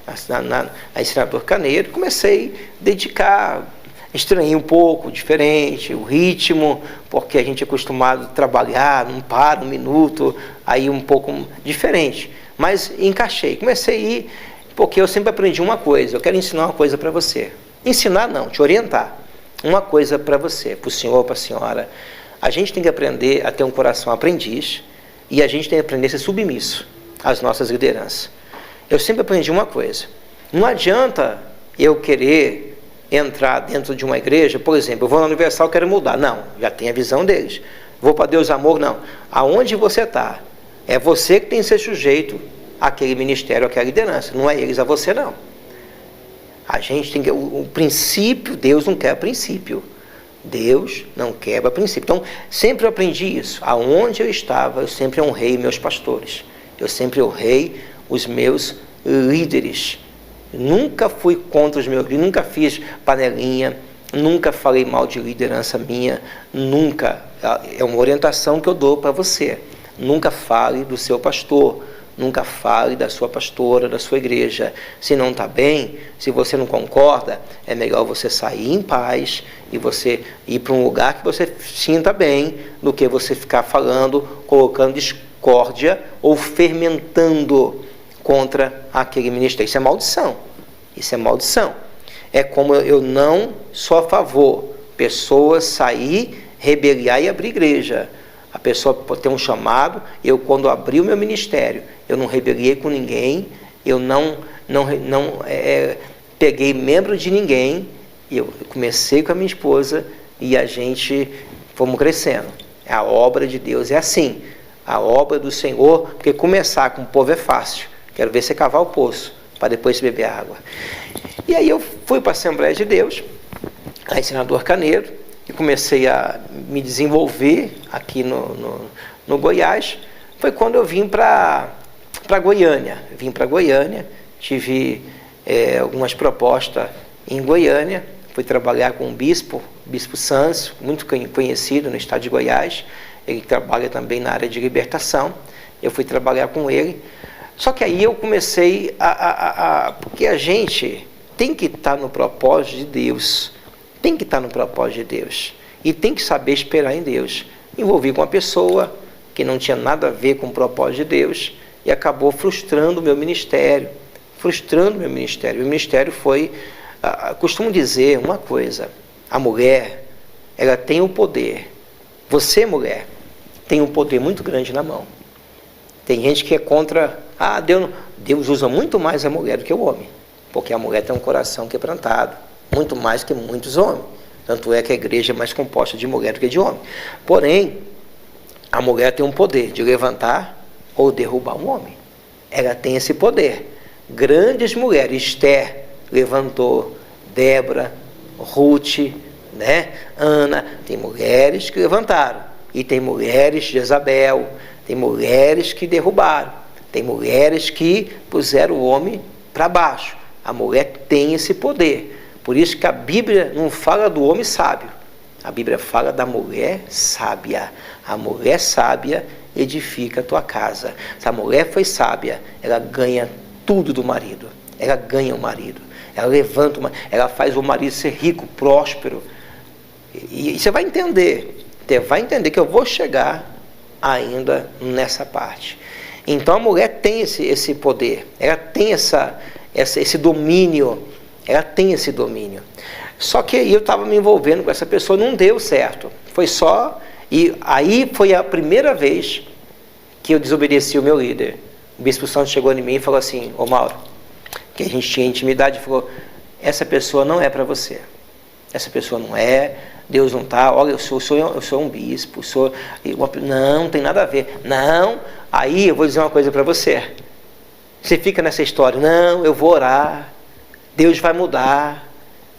na Senador Canedo, comecei a dedicar, estranhei um pouco, diferente, o ritmo, porque a gente é acostumado a trabalhar, não para um minuto, aí um pouco diferente. Mas encaixei, comecei a ir, porque eu sempre aprendi uma coisa, eu quero ensinar uma coisa para você. Ensinar não, te orientar. Uma coisa para você, para o senhor, para a senhora. A gente tem que aprender a ter um coração aprendiz e a gente tem que aprender a ser submisso às nossas lideranças. Eu sempre aprendi uma coisa. Não adianta eu querer entrar dentro de uma igreja, por exemplo, eu vou na Universal e quero mudar. Não, já tem a visão deles. Vou para Deus Amor, não. Aonde você está, é você que tem que ser sujeito àquele ministério, àquela liderança. Não é eles a você, não. A gente tem que... O princípio, Deus não quer princípio. Deus não quebra princípio. Então, sempre eu aprendi isso. Aonde eu estava, eu sempre honrei meus pastores. Eu sempre honrei os meus líderes. Nunca fui contra os meus líderes, nunca fiz panelinha, nunca falei mal de liderança minha, nunca. É uma orientação que eu dou para você. Nunca fale do seu pastor. Nunca fale da sua pastora, da sua igreja. Se não está bem, se você não concorda, é melhor você sair em paz e você ir para um lugar que você sinta bem, do que você ficar falando, colocando discórdia ou fermentando contra aquele ministério. Isso é maldição. Isso é maldição. É como eu não sou a favor pessoas sair, rebeliar e abrir igreja. A pessoa pode ter um chamado, eu quando abri o meu ministério, eu não rebeliei com ninguém, eu não peguei membro de ninguém, eu comecei com a minha esposa e a gente fomos crescendo. A obra de Deus é assim, a obra do Senhor, porque começar com o povo é fácil, quero ver você cavar o poço, para depois você beber água. E aí eu fui para a Assembleia de Deus, aí Senador Canedo, e comecei a me desenvolver aqui no Goiás. Foi quando eu vim para Goiânia. Vim para Goiânia, tive algumas propostas em Goiânia, fui trabalhar com o Bispo Santos, muito conhecido no estado de Goiás, ele trabalha também na área de libertação, eu fui trabalhar com ele, só que aí eu comecei porque a gente tem que estar no propósito de Deus, tem que estar no propósito de Deus, e tem que saber esperar em Deus. Envolvi com uma pessoa que não tinha nada a ver com o propósito de Deus, e acabou frustrando o meu ministério, O ministério foi, costumo dizer uma coisa, a mulher, ela tem o poder, você mulher, tem um poder muito grande na mão. Tem gente que é contra, Deus usa muito mais a mulher do que o homem, porque a mulher tem um coração quebrantado, muito mais que muitos homens. Tanto é que a igreja é mais composta de mulher do que de homem. Porém, a mulher tem um poder de levantar ou derrubar um homem. Ela tem esse poder. Grandes mulheres, Esther levantou, Débora, Ruth, né? Ana, tem mulheres que levantaram. E tem mulheres, Jezabel, tem mulheres que derrubaram. Tem mulheres que puseram o homem para baixo. A mulher tem esse poder. Por isso que a Bíblia não fala do homem sábio. A Bíblia fala da mulher sábia. A mulher sábia edifica a tua casa. Se a mulher foi sábia, ela ganha tudo do marido. Ela ganha o marido. Ela levanta o marido. Ela faz o marido ser rico, próspero. E você vai entender. Você vai entender que eu vou chegar ainda nessa parte. Então a mulher tem esse poder. Ela tem esse domínio. Ela tem esse domínio. Só que eu estava me envolvendo com essa pessoa, não deu certo. Foi só... E aí foi a primeira vez que eu desobedeci o meu líder. O Bispo Santos chegou em mim e falou assim, ô Mauro, que a gente tinha intimidade, falou, essa pessoa não é para você. Essa pessoa não é, Deus não está, olha, eu sou um bispo, não tem nada a ver. Não, aí eu vou dizer uma coisa para você. Você fica nessa história, não, eu vou orar, Deus vai mudar,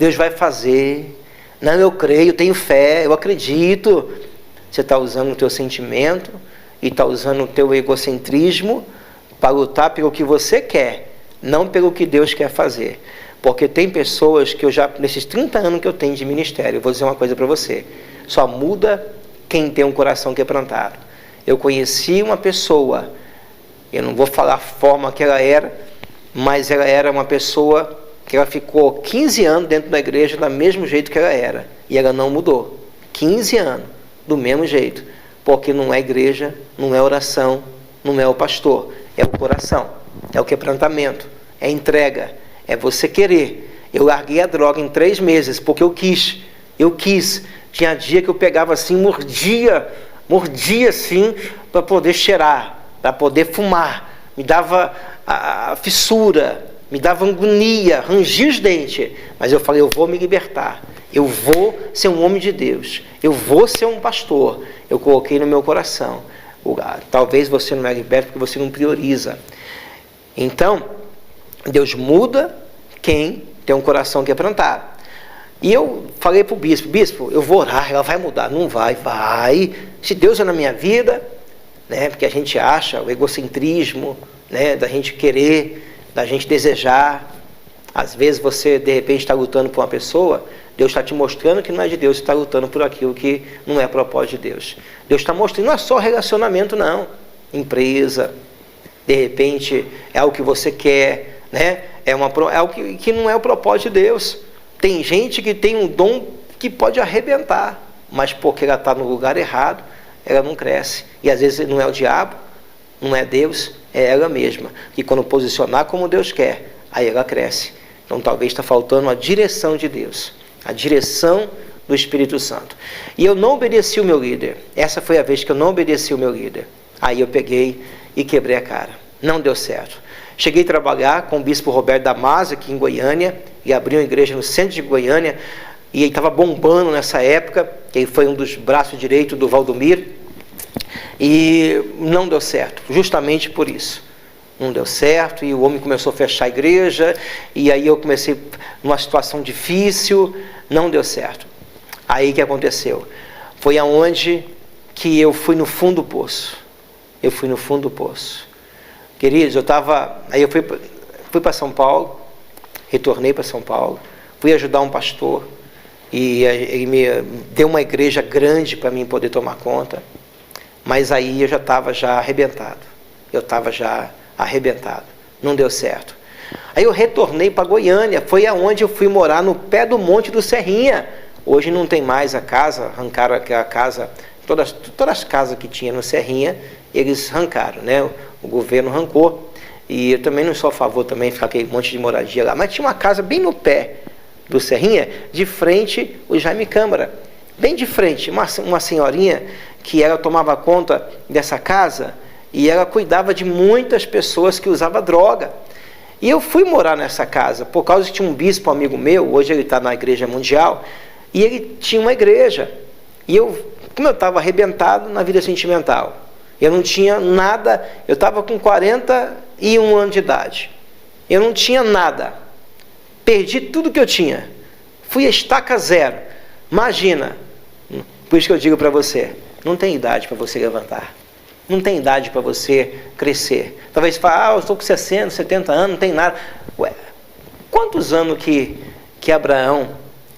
Deus vai fazer. Não, eu creio, tenho fé, eu acredito. Você está usando o teu sentimento e está usando o teu egocentrismo para lutar pelo que você quer, não pelo que Deus quer fazer. Porque tem pessoas que eu já, nesses 30 anos que eu tenho de ministério, eu vou dizer uma coisa para você, só muda quem tem um coração quebrantado. Eu conheci uma pessoa, eu não vou falar a forma que ela era, mas ela era uma pessoa que ela ficou 15 anos dentro da igreja do mesmo jeito que ela era, e ela não mudou. 15 anos, do mesmo jeito, porque não é igreja, não é oração, não é o pastor, é o coração, é o quebrantamento, é a entrega, é você querer. Eu larguei a droga em 3 meses, porque eu quis. Tinha dia que eu pegava assim, mordia assim, para poder cheirar, para poder fumar, me dava a fissura, me dava agonia, rangia os dentes, mas eu falei, eu vou me libertar, eu vou ser um homem de Deus, eu vou ser um pastor. Eu coloquei no meu coração. Talvez você não é liberto porque você não prioriza. Então, Deus muda quem tem um coração quebrantado. E eu falei para o bispo, eu vou orar, ela vai mudar. Não vai. Se Deus é na minha vida, né, porque a gente acha o egocentrismo, né, da gente querer, da gente desejar. Às vezes você, de repente, está lutando por uma pessoa, Deus está te mostrando que não é de Deus, você está lutando por aquilo que não é propósito de Deus. Deus está mostrando, não é só relacionamento, não. Empresa, de repente, é algo que você quer, né? É algo que não é o propósito de Deus. Tem gente que tem um dom que pode arrebentar, mas porque ela está no lugar errado, ela não cresce. E às vezes não é o diabo, não é Deus, é ela mesma. Que quando posicionar como Deus quer, aí ela cresce. Então talvez está faltando a direção de Deus, a direção do Espírito Santo. E eu não obedeci o meu líder. Essa foi a vez que eu não obedeci o meu líder. Aí eu peguei e quebrei a cara. Não deu certo. Cheguei a trabalhar com o bispo Roberto Damasio aqui em Goiânia, e abri uma igreja no centro de Goiânia, e ele estava bombando nessa época, que ele foi um dos braços direitos do Valdomiro, e não deu certo, justamente por isso. Não deu certo, e o homem começou a fechar a igreja, e aí eu comecei numa situação difícil, não deu certo. Aí o que aconteceu? Foi aonde que eu fui no fundo do poço. Eu fui no fundo do poço. Queridos, aí eu fui para São Paulo, retornei para São Paulo, fui ajudar um pastor, e ele me deu uma igreja grande para mim poder tomar conta, mas aí eu já estava arrebentado. Não deu certo. Aí eu retornei para Goiânia, foi aonde eu fui morar no pé do Monte do Serrinha. Hoje não tem mais a casa, arrancaram aquela casa, todas as casas que tinha no Serrinha, eles arrancaram, né? O governo arrancou, e eu também não sou a favor também de ficar aquele monte de moradia lá, mas tinha uma casa bem no pé do Serrinha, de frente o Jaime Câmara, bem de frente, uma senhorinha que ela tomava conta dessa casa, e ela cuidava de muitas pessoas que usavam droga. E eu fui morar nessa casa, por causa que tinha um bispo amigo meu, hoje ele está na Igreja Mundial, e ele tinha uma igreja. E como eu estava arrebentado na vida sentimental, eu não tinha nada, eu estava com 41 anos de idade, eu não tinha nada, perdi tudo que eu tinha, fui a estaca zero. Imagina, por isso que eu digo para você, não tem idade para você levantar. Não tem idade para você crescer. Talvez você fale, eu estou com 60, 70 anos, não tem nada. Ué, quantos anos que Abraão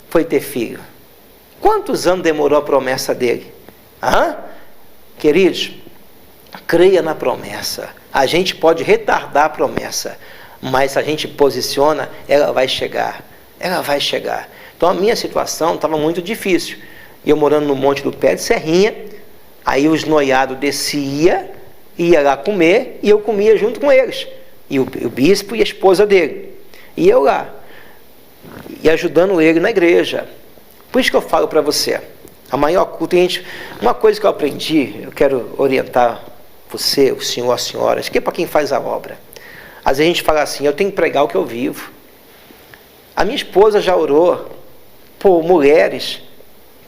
foi ter filho? Quantos anos demorou a promessa dele? Queridos, creia na promessa. A gente pode retardar a promessa, mas se a gente posiciona, ela vai chegar. Ela vai chegar. Então a minha situação estava muito difícil. Eu morando no Monte do Pé de Serrinha, aí os noiados descia, ia lá comer, e eu comia junto com eles. E o bispo e a esposa dele. E eu lá, e ajudando ele na igreja. Por isso que eu falo para você, a maior culto, uma coisa que eu aprendi, eu quero orientar você, o senhor, a senhora, isso aqui é para quem faz a obra. Às vezes a gente fala assim, eu tenho que pregar o que eu vivo. A minha esposa já orou por mulheres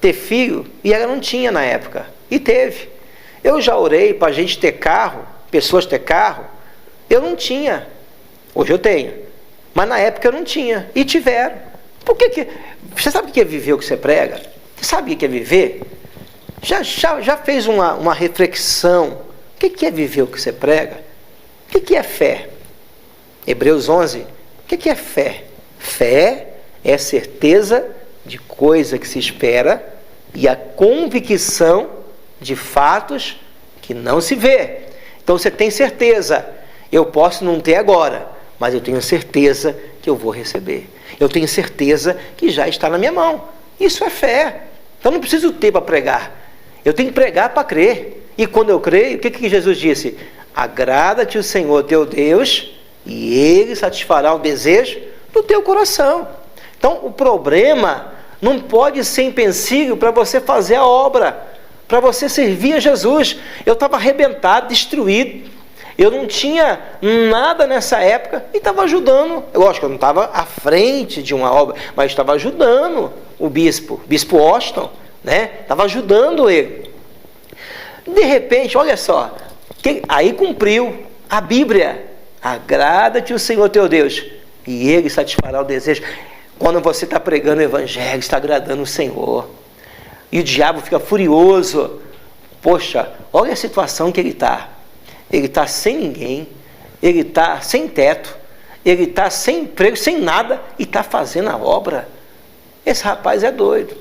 ter filho, e ela não tinha na época. E teve. Eu já orei para a gente ter carro, pessoas ter carro, eu não tinha. Hoje eu tenho. Mas na época eu não tinha. E tiveram. Você sabe o que é viver o que você prega? Você sabe o que é viver? Já fez uma reflexão? O que é viver o que você prega? O que é fé? Hebreus 11. O que é fé? Fé é certeza de coisa que se espera e a convicção de fatos que não se vê. Então você tem certeza. Eu posso não ter agora, mas eu tenho certeza que eu vou receber. Eu tenho certeza que já está na minha mão. Isso é fé. Então não preciso ter para pregar. Eu tenho que pregar para crer. E quando eu creio, o que Jesus disse? Agrada-te o Senhor teu Deus e Ele satisfará o desejo do teu coração. Então o problema não pode ser empecilho para você fazer a obra, para você servir a Jesus. Eu estava arrebentado, destruído. Eu não tinha nada nessa época e estava ajudando. Lógico, eu não estava à frente de uma obra, mas estava ajudando o bispo Washington, né? Estava ajudando ele. De repente, olha só, aí cumpriu a Bíblia. Agrada-te o Senhor teu Deus e Ele satisfará o desejo. Quando você está pregando o Evangelho, está agradando o Senhor. E o diabo fica furioso. Poxa, olha a situação que ele está. Ele está sem ninguém, ele está sem teto, ele está sem emprego, sem nada, e está fazendo a obra. Esse rapaz é doido.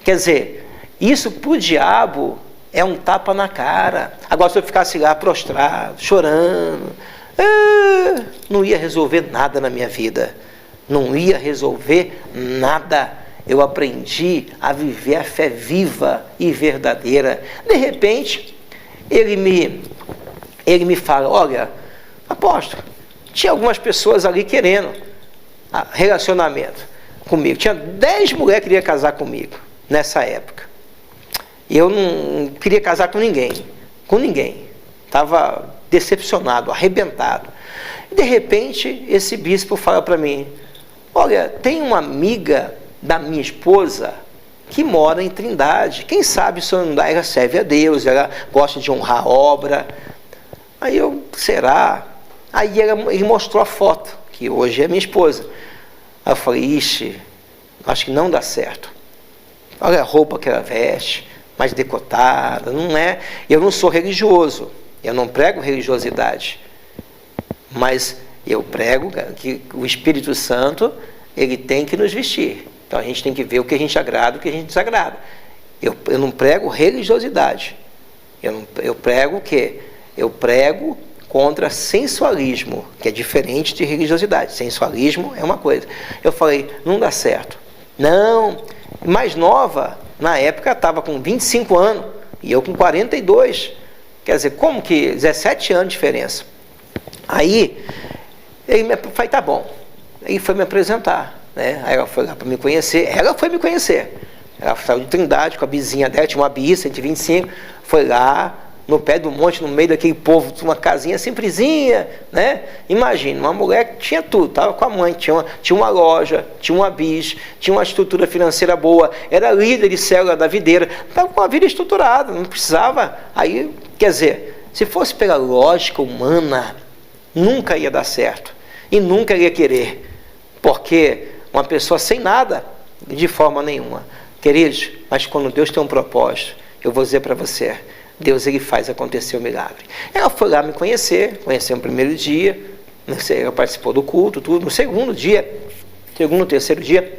Quer dizer, isso para o diabo é um tapa na cara. Agora, se eu ficasse lá prostrado, chorando, não ia resolver nada na minha vida. Não ia resolver nada. Eu aprendi a viver a fé viva e verdadeira. De repente, ele me fala, olha, apóstolo, tinha algumas pessoas ali querendo relacionamento comigo. Tinha 10 mulheres que queriam casar comigo nessa época. Eu não queria casar com ninguém. Estava decepcionado, arrebentado. E de repente, esse bispo fala para mim, olha, tem uma amiga da minha esposa que mora em Trindade. Quem sabe se ela serve a Deus, ela gosta de honrar a obra. Aí será? Aí ele mostrou a foto, que hoje é minha esposa. Aí eu falei, ixi, acho que não dá certo. Olha a roupa que ela veste, mais decotada, não é? Eu não sou religioso, eu não prego religiosidade, mas eu prego que o Espírito Santo, ele tem que nos vestir. Então a gente tem que ver o que a gente agrada, o que a gente desagrada. Eu não prego religiosidade, eu prego o quê? Eu prego contra sensualismo, que é diferente de religiosidade. Sensualismo é uma coisa. Eu falei, não dá certo. Não, mais nova, na época estava com 25 anos, e eu com 42. Quer dizer, como que 17 anos de diferença. Aí, ele falei, tá bom. Aí foi me apresentar, né? Aí ela foi lá para me conhecer. Ela foi me conhecer. Ela saiu de Trindade com a bizinha dela, tinha uma bi, 125, foi lá, no pé do monte, no meio daquele povo, uma casinha simplesinha, né? Imagina, uma mulher que tinha tudo, estava com a mãe, tinha uma loja, tinha uma bis, tinha uma estrutura financeira boa, era líder de célula da videira, estava com uma vida estruturada, não precisava. Aí, quer dizer, se fosse pela lógica humana, nunca ia dar certo, e nunca ia querer, porque uma pessoa sem nada, de forma nenhuma. Queridos, mas quando Deus tem um propósito, eu vou dizer para você, Deus, ele faz acontecer o milagre. Ela foi lá me conhecer no primeiro dia, ela participou do culto, tudo. No segundo, terceiro dia,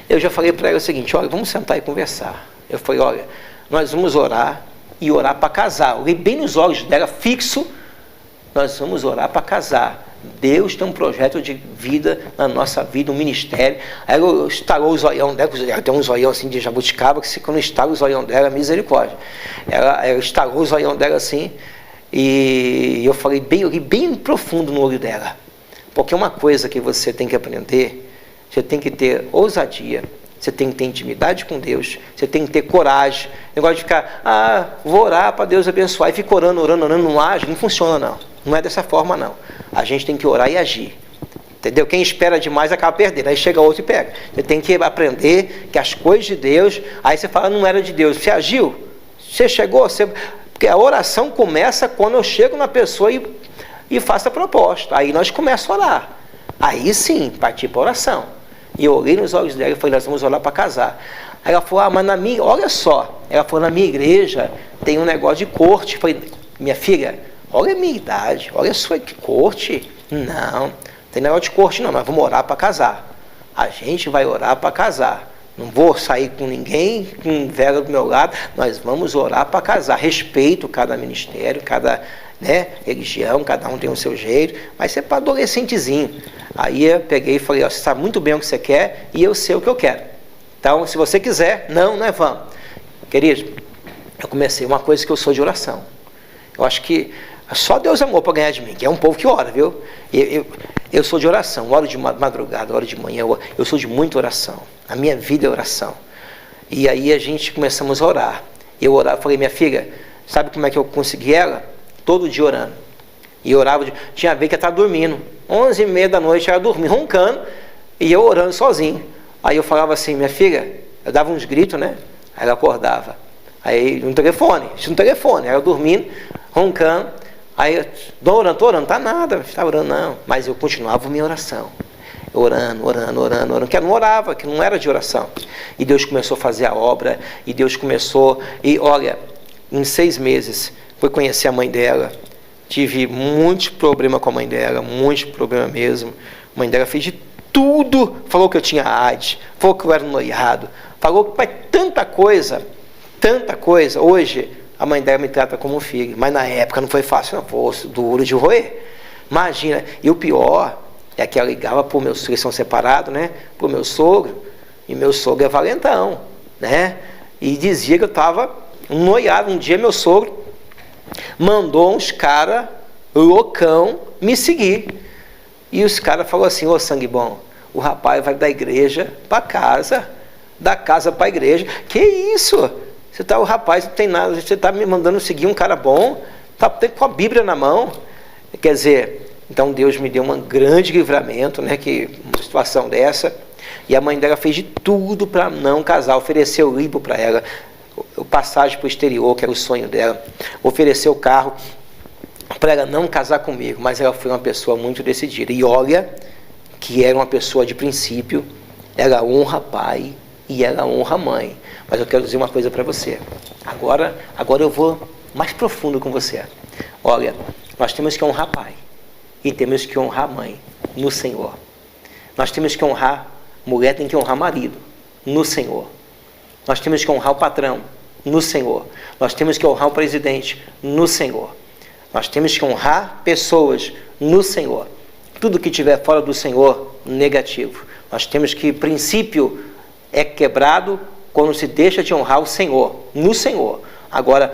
eu já falei para ela o seguinte, olha, vamos sentar e conversar. Eu falei, olha, nós vamos orar e orar para casar. Eu olhei bem nos olhos dela, fixo, nós vamos orar para casar. Deus tem um projeto de vida na nossa vida, um ministério. Aí ela estalou o zoião dela, ela tem um zoião assim de jabuticaba, que quando estala o zoião dela, misericórdia. Ela estalou o zoião dela assim, e eu falei bem profundo no olho dela. Porque uma coisa que você tem que aprender, você tem que ter ousadia, você tem que ter intimidade com Deus, você tem que ter coragem. Negócio de ficar, vou orar para Deus abençoar, e fica orando, não age, não funciona não. Não é dessa forma não. A gente tem que orar e agir. Entendeu? Quem espera demais acaba perdendo. Aí chega outro e pega. Você tem que aprender que as coisas de Deus, aí você fala, não era de Deus. Você agiu? Você chegou? Porque a oração começa quando eu chego na pessoa e faço a proposta. Aí nós começamos a orar. Aí sim, partir para a oração. E eu olhei nos olhos dela e falei, nós vamos orar para casar. Aí ela falou, mas na minha, olha só, ela falou, na minha igreja tem um negócio de corte. Eu falei, minha filha, olha a minha idade, olha a sua corte. Não tem negócio de corte não, nós vamos orar para casar. A gente vai orar para casar. Não vou sair com ninguém, com vela do meu lado, nós vamos orar para casar. Respeito cada ministério, cada religião, cada um tem o seu jeito, mas isso é para adolescentezinho. Aí eu peguei e falei, você sabe muito bem o que você quer e eu sei o que eu quero. Então, se você quiser, não é vamos. Querido, eu comecei uma coisa que eu sou de oração. Eu acho que só Deus amou para ganhar de mim, que é um povo que ora, viu? Eu sou de oração, oro de madrugada, oro de manhã, eu sou de muita oração. A minha vida é oração. E aí a gente começamos a orar. Eu orava, falei, minha filha, sabe como é que eu consegui ela? Todo dia orando. E eu orava, tinha vez que ela estava dormindo. 11h30 da noite, ela dormindo, roncando, e eu orando sozinho. Aí eu falava assim, minha filha, eu dava uns gritos, né? Aí ela acordava. Aí no telefone, aí eu dormindo, roncando. Aí eu, tô orando, tá nada, está orando não. Mas eu continuava a minha oração. Orando, que eu não orava, que não era de oração. E Deus começou a fazer a obra, e Deus começou, e olha, em 6 meses, fui conhecer a mãe dela, tive muitos problemas com a mãe dela, muitos problemas mesmo. A mãe dela fez de tudo, falou que eu tinha AIDS, falou que eu era noiado, falou que faz tanta coisa. Hoje, a mãe dela me trata como um filho, mas na época não foi fácil, não, foi duro de roer. Imagina, e o pior é que ela ligava para o meu sogro, eles são separados, né? Para o meu sogro, e meu sogro é valentão, né? E dizia que eu estava noiado. Um dia meu sogro mandou uns caras loucão me seguir. E os caras falaram assim, ô sangue bom, o rapaz vai da igreja para casa, da casa para a igreja. Que isso? O rapaz não tem nada, você está me mandando seguir um cara bom, está com a Bíblia na mão. Quer dizer, então Deus me deu um grande livramento, né, que uma situação dessa, e a mãe dela fez de tudo para não casar, ofereceu o livro para ela, o passagem para o exterior, que era o sonho dela, ofereceu o carro para ela não casar comigo, mas ela foi uma pessoa muito decidida, e olha que era uma pessoa de princípio, ela honra pai e ela honra mãe. Mas eu quero dizer uma coisa para você, agora eu vou mais profundo com você. Olha, nós temos que honrar pai e temos que honrar mãe no Senhor. Nós temos que honrar, mulher tem que honrar marido no Senhor. Nós temos que honrar o patrão no Senhor. Nós temos que honrar o presidente no Senhor. Nós temos que honrar pessoas no Senhor. Tudo que estiver fora do Senhor, negativo. Nós temos que, princípio é quebrado quando se deixa de honrar o Senhor, no Senhor. Agora,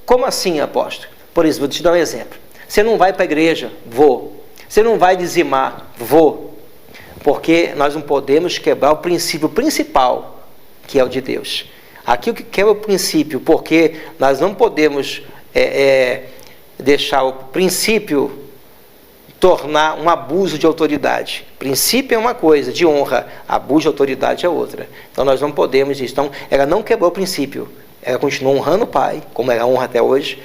como assim, apóstolo? Por isso, vou te dar um exemplo. Você não vai para a igreja? Vou. Você não vai dizimar? Vou. Porque nós não podemos quebrar o princípio principal, que é o de Deus. Aqui o que quebra o princípio, porque nós não podemos deixar o princípio tornar um abuso de autoridade. Princípio é uma coisa, de honra. Abuso de autoridade é outra. Então nós não podemos isso. Então ela não quebrou o princípio. Ela continuou honrando o pai, como ela honra até hoje.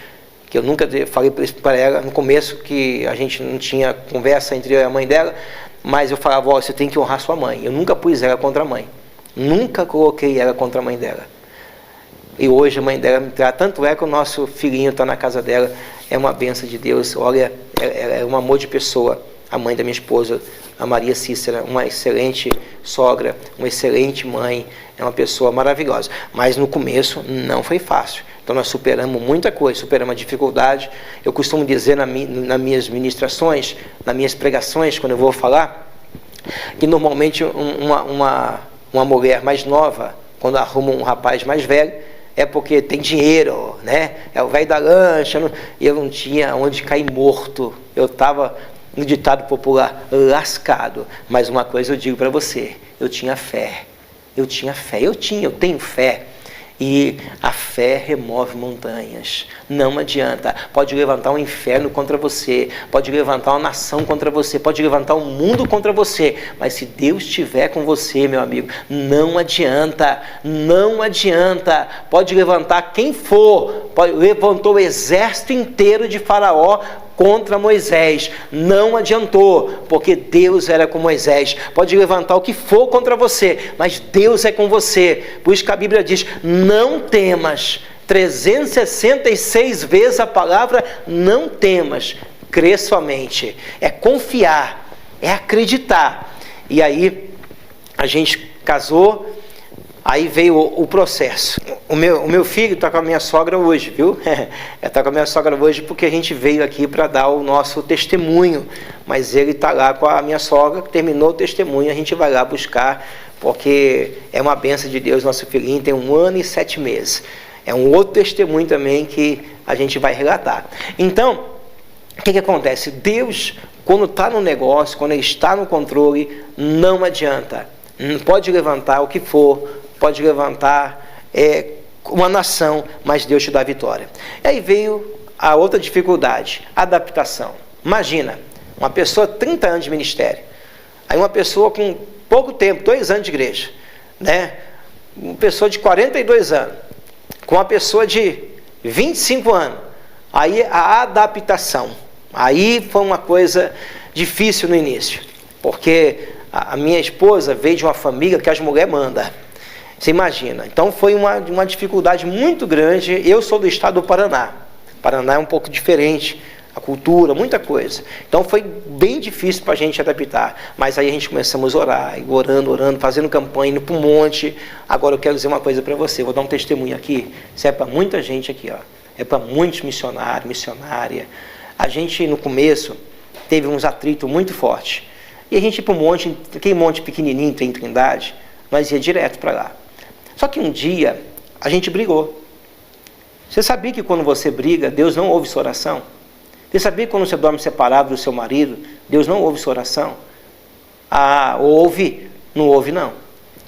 Que eu nunca falei para ela no começo, que a gente não tinha conversa entre eu e a mãe dela, mas eu falava, você tem que honrar sua mãe. Eu nunca pus ela contra a mãe. Nunca coloquei ela contra a mãe dela. E hoje a mãe dela me trata, tanto é que o nosso filhinho está na casa dela, é uma bênção de Deus. Olha, ela é um amor de pessoa, a mãe da minha esposa, a Maria Cícera, uma excelente sogra, uma excelente mãe, é uma pessoa maravilhosa. Mas no começo não foi fácil. Então nós superamos muita coisa, superamos a dificuldade. Eu costumo dizer nas minhas ministrações, nas minhas pregações, quando eu vou falar, que normalmente uma mulher mais nova, quando arruma um rapaz mais velho, é porque tem dinheiro, né? É o velho da lancha. Eu não tinha onde cair morto. Eu estava, no ditado popular, lascado. Mas uma coisa eu digo para você, eu tinha fé. Eu tenho fé. E a fé remove montanhas. Não adianta. Pode levantar um inferno contra você. Pode levantar uma nação contra você. Pode levantar um mundo contra você. Mas se Deus estiver com você, meu amigo, não adianta. Não adianta. Pode levantar quem for. Levantou o exército inteiro de Faraó contra Moisés. Não adiantou, porque Deus era com Moisés. Pode levantar o que for contra você, mas Deus é com você. Por isso que a Bíblia diz, não temas. 366 vezes a palavra não temas. Crê somente. É confiar, é acreditar. E aí, a gente casou. Aí veio o processo. O meu filho está com a minha sogra hoje, viu? Está com a minha sogra hoje porque a gente veio aqui para dar o nosso testemunho. Mas ele está lá com a minha sogra, terminou o testemunho, a gente vai lá buscar, porque é uma bênção de Deus. Nosso filhinho tem 1 ano e 7 meses. É um outro testemunho também que a gente vai relatar. Então, o que acontece? Deus, quando está no negócio, quando Ele está no controle, não adianta. Não pode levantar o que for, pode levantar uma nação, mas Deus te dá a vitória. E aí veio a outra dificuldade, adaptação. Imagina, uma pessoa 30 anos de ministério, aí uma pessoa com pouco tempo, 2 anos de igreja, né? Uma pessoa de 42 anos, com uma pessoa de 25 anos, aí a adaptação, aí foi uma coisa difícil no início, porque a minha esposa veio de uma família que as mulheres mandam. Você imagina. Então foi uma dificuldade muito grande. Eu sou do estado do Paraná. O Paraná é um pouco diferente. A cultura, muita coisa. Então foi bem difícil para a gente adaptar. Mas aí a gente começamos a orar, orando, fazendo campanha, indo para um monte. Agora eu quero dizer uma coisa para você. Vou dar um testemunho aqui. Isso é para muita gente aqui, ó. É para muitos missionários, missionária. A gente, no começo, teve uns atritos muito fortes. E a gente ia para um monte, aquele monte pequenininho, em Trindade, nós ia direto para lá. Só que um dia, a gente brigou. Você sabia que quando você briga, Deus não ouve sua oração? Você sabia que quando você dorme separado do seu marido, Deus não ouve sua oração? Ah, ouve? Não ouve não.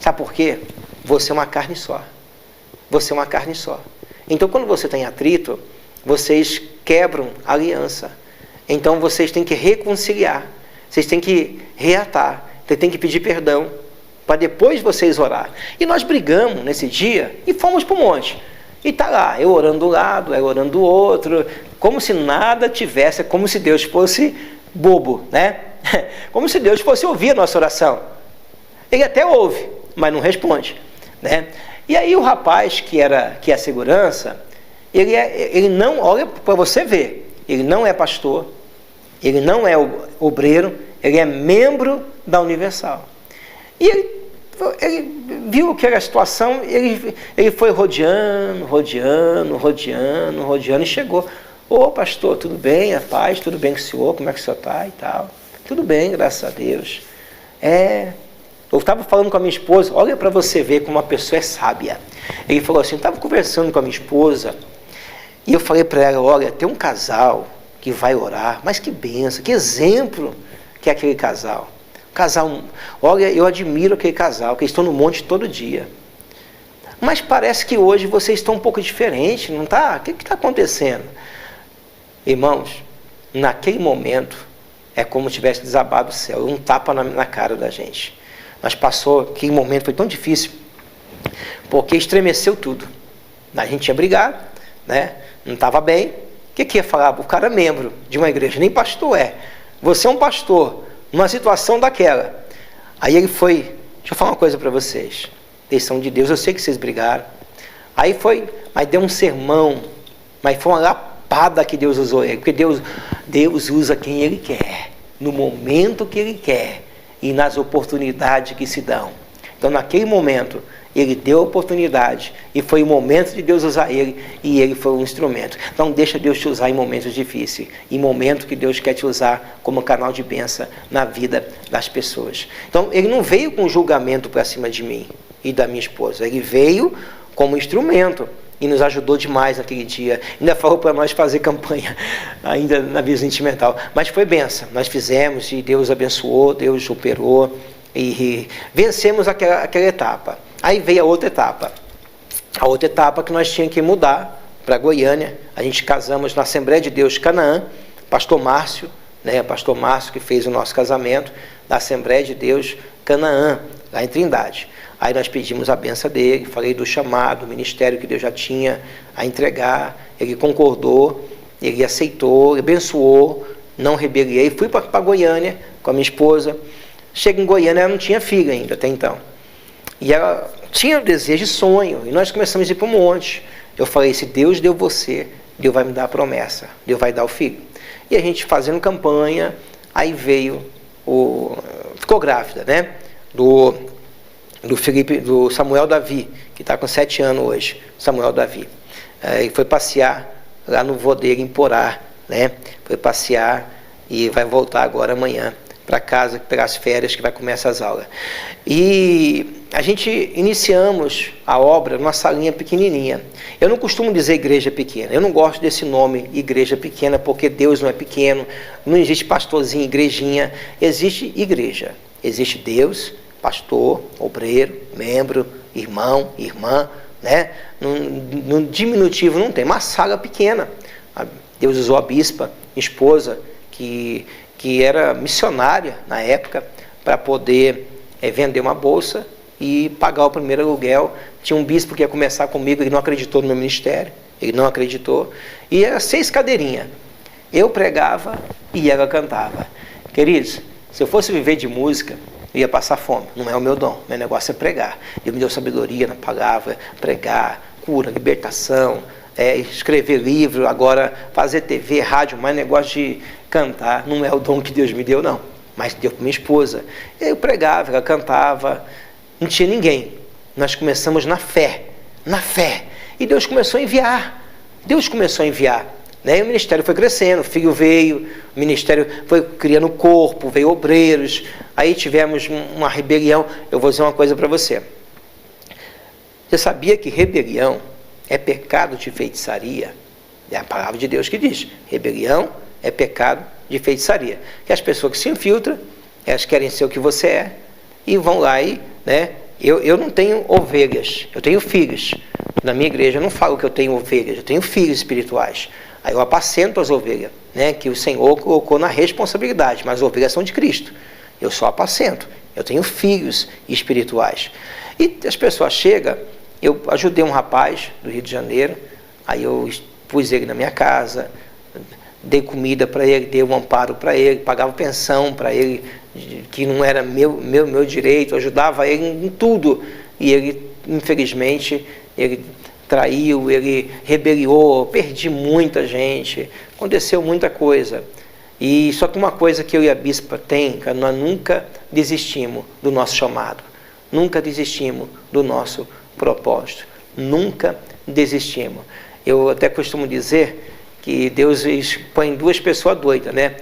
Sabe por quê? Você é uma carne só. Você é uma carne só. Então quando você tem atrito, vocês quebram a aliança. Então vocês têm que reconciliar. Vocês têm que reatar. Vocês têm que pedir perdão. Para depois vocês orar. E nós brigamos nesse dia e fomos para o monte. E está lá, eu orando do lado, eu orando do outro, como se nada tivesse, como se Deus fosse bobo, né? Como se Deus fosse ouvir a nossa oração. Ele até ouve, mas não responde, né? E aí o rapaz que é a segurança, ele não, olha para você ver, ele não é pastor, ele não é obreiro, ele é membro da Universal. E ele viu que era a situação, ele foi rodeando e chegou. Ô pastor, tudo bem? A paz, tudo bem com o senhor? Como é que o senhor está e tal? Tudo bem, graças a Deus. Eu estava falando com a minha esposa, olha para você ver como uma pessoa é sábia. Ele falou assim, eu estava conversando com a minha esposa, e eu falei para ela, olha, tem um casal que vai orar, mas que bênção, que exemplo que é aquele casal. Olha, eu admiro aquele casal, que eles estão no monte todo dia. Mas parece que hoje vocês estão um pouco diferentes, não está? O que está acontecendo? Irmãos, naquele momento, é como se tivesse desabado o céu, um tapa na cara da gente. Mas passou, aquele momento foi tão difícil, porque estremeceu tudo. A gente tinha brigado, né? Não estava bem. O que ia falar? O cara é membro de uma igreja, nem pastor é. Você é um pastor. Numa situação daquela. Aí ele foi, deixa eu falar uma coisa para vocês. Eles são de Deus, eu sei que vocês brigaram. Aí foi, mas deu um sermão, mas foi uma lapada que Deus usou ele, porque Deus usa quem Ele quer, no momento que Ele quer e nas oportunidades que se dão. Então naquele momento, Ele deu a oportunidade e foi o momento de Deus usar ele e ele foi um instrumento. Então deixa Deus te usar em momentos difíceis, em momentos que Deus quer te usar como canal de bênção na vida das pessoas. Então Ele não veio com julgamento para cima de mim e da minha esposa, Ele veio como instrumento e nos ajudou demais naquele dia. Ainda falou para nós fazer campanha ainda na vida sentimental, mas foi bênção, nós fizemos e Deus abençoou, Deus operou e vencemos aquela etapa. Aí veio a outra etapa que nós tínhamos que mudar para Goiânia. A gente casamos na Assembleia de Deus Canaã, pastor Márcio, né, pastor Márcio que fez o nosso casamento, da Assembleia de Deus Canaã, lá em Trindade. Aí nós pedimos a benção dele, falei do chamado, do ministério que Deus já tinha a entregar, ele concordou, ele aceitou, abençoou, não rebeliei, fui para Goiânia com a minha esposa. Chego em Goiânia, ela não tinha filho ainda até então. E ela tinha desejo e sonho, e nós começamos a ir para um monte. Eu falei, se Deus deu você, Deus vai me dar a promessa, Deus vai dar o filho. E a gente fazendo campanha, aí veio ficou grávida, né? Do Samuel Davi, que está com 7 anos hoje, Samuel Davi. Ele foi passear lá no vô dele em Porá, né? Foi passear e vai voltar agora amanhã para casa, pegar as férias, que vai começar as aulas. E a gente iniciamos a obra numa salinha pequenininha. Eu não costumo dizer igreja pequena, eu não gosto desse nome, igreja pequena, porque Deus não é pequeno, não existe pastorzinho, igrejinha, existe igreja. Existe Deus, pastor, obreiro, membro, irmão, irmã, né? No diminutivo não tem, uma sala pequena. Deus usou a bispa, minha esposa, que era missionária na época, para poder vender uma bolsa e pagar o primeiro aluguel. Tinha um bispo que ia começar comigo, ele não acreditou no meu ministério, ele não acreditou, e era 6 cadeirinhas. Eu pregava e ela cantava. Queridos, se eu fosse viver de música, eu ia passar fome, não é o meu dom, meu negócio é pregar. Deus me deu sabedoria na palavra, pregar, cura, libertação, escrever livro, agora fazer TV, rádio, mas negócio de cantar, não é o dom que Deus me deu, não, mas deu para minha esposa. Eu pregava, ela cantava, não tinha ninguém. Nós começamos na fé, e Deus começou a enviar, né? E o ministério foi crescendo, o filho veio, o ministério foi criando corpo, veio obreiros, aí tivemos uma rebelião. Eu vou dizer uma coisa para você. Você sabia que rebelião é pecado de feitiçaria? É a palavra de Deus que diz, rebelião é pecado de feitiçaria. Que as pessoas que se infiltram, elas querem ser o que você é, e vão lá e, né? Eu não tenho ovelhas, eu tenho filhos. Na minha igreja eu não falo que eu tenho ovelhas, eu tenho filhos espirituais. Aí eu apacento as ovelhas, né? Que o Senhor colocou na responsabilidade, mas as ovelhas são de Cristo. Eu só apacento, eu tenho filhos espirituais. E as pessoas chegam, eu ajudei um rapaz do Rio de Janeiro, aí eu pus ele na minha casa, dei comida para ele, dei um amparo para ele, pagava pensão para ele, que não era meu direito, ajudava ele em tudo. E ele, infelizmente, ele traiu, ele rebeliou, perdi muita gente, aconteceu muita coisa. E só que uma coisa que eu e a bispa tem, que nós nunca desistimos do nosso chamado, nunca desistimos do nosso propósito, nunca desistimos. Eu até costumo dizer que Deus põe 2 pessoas doidas, né?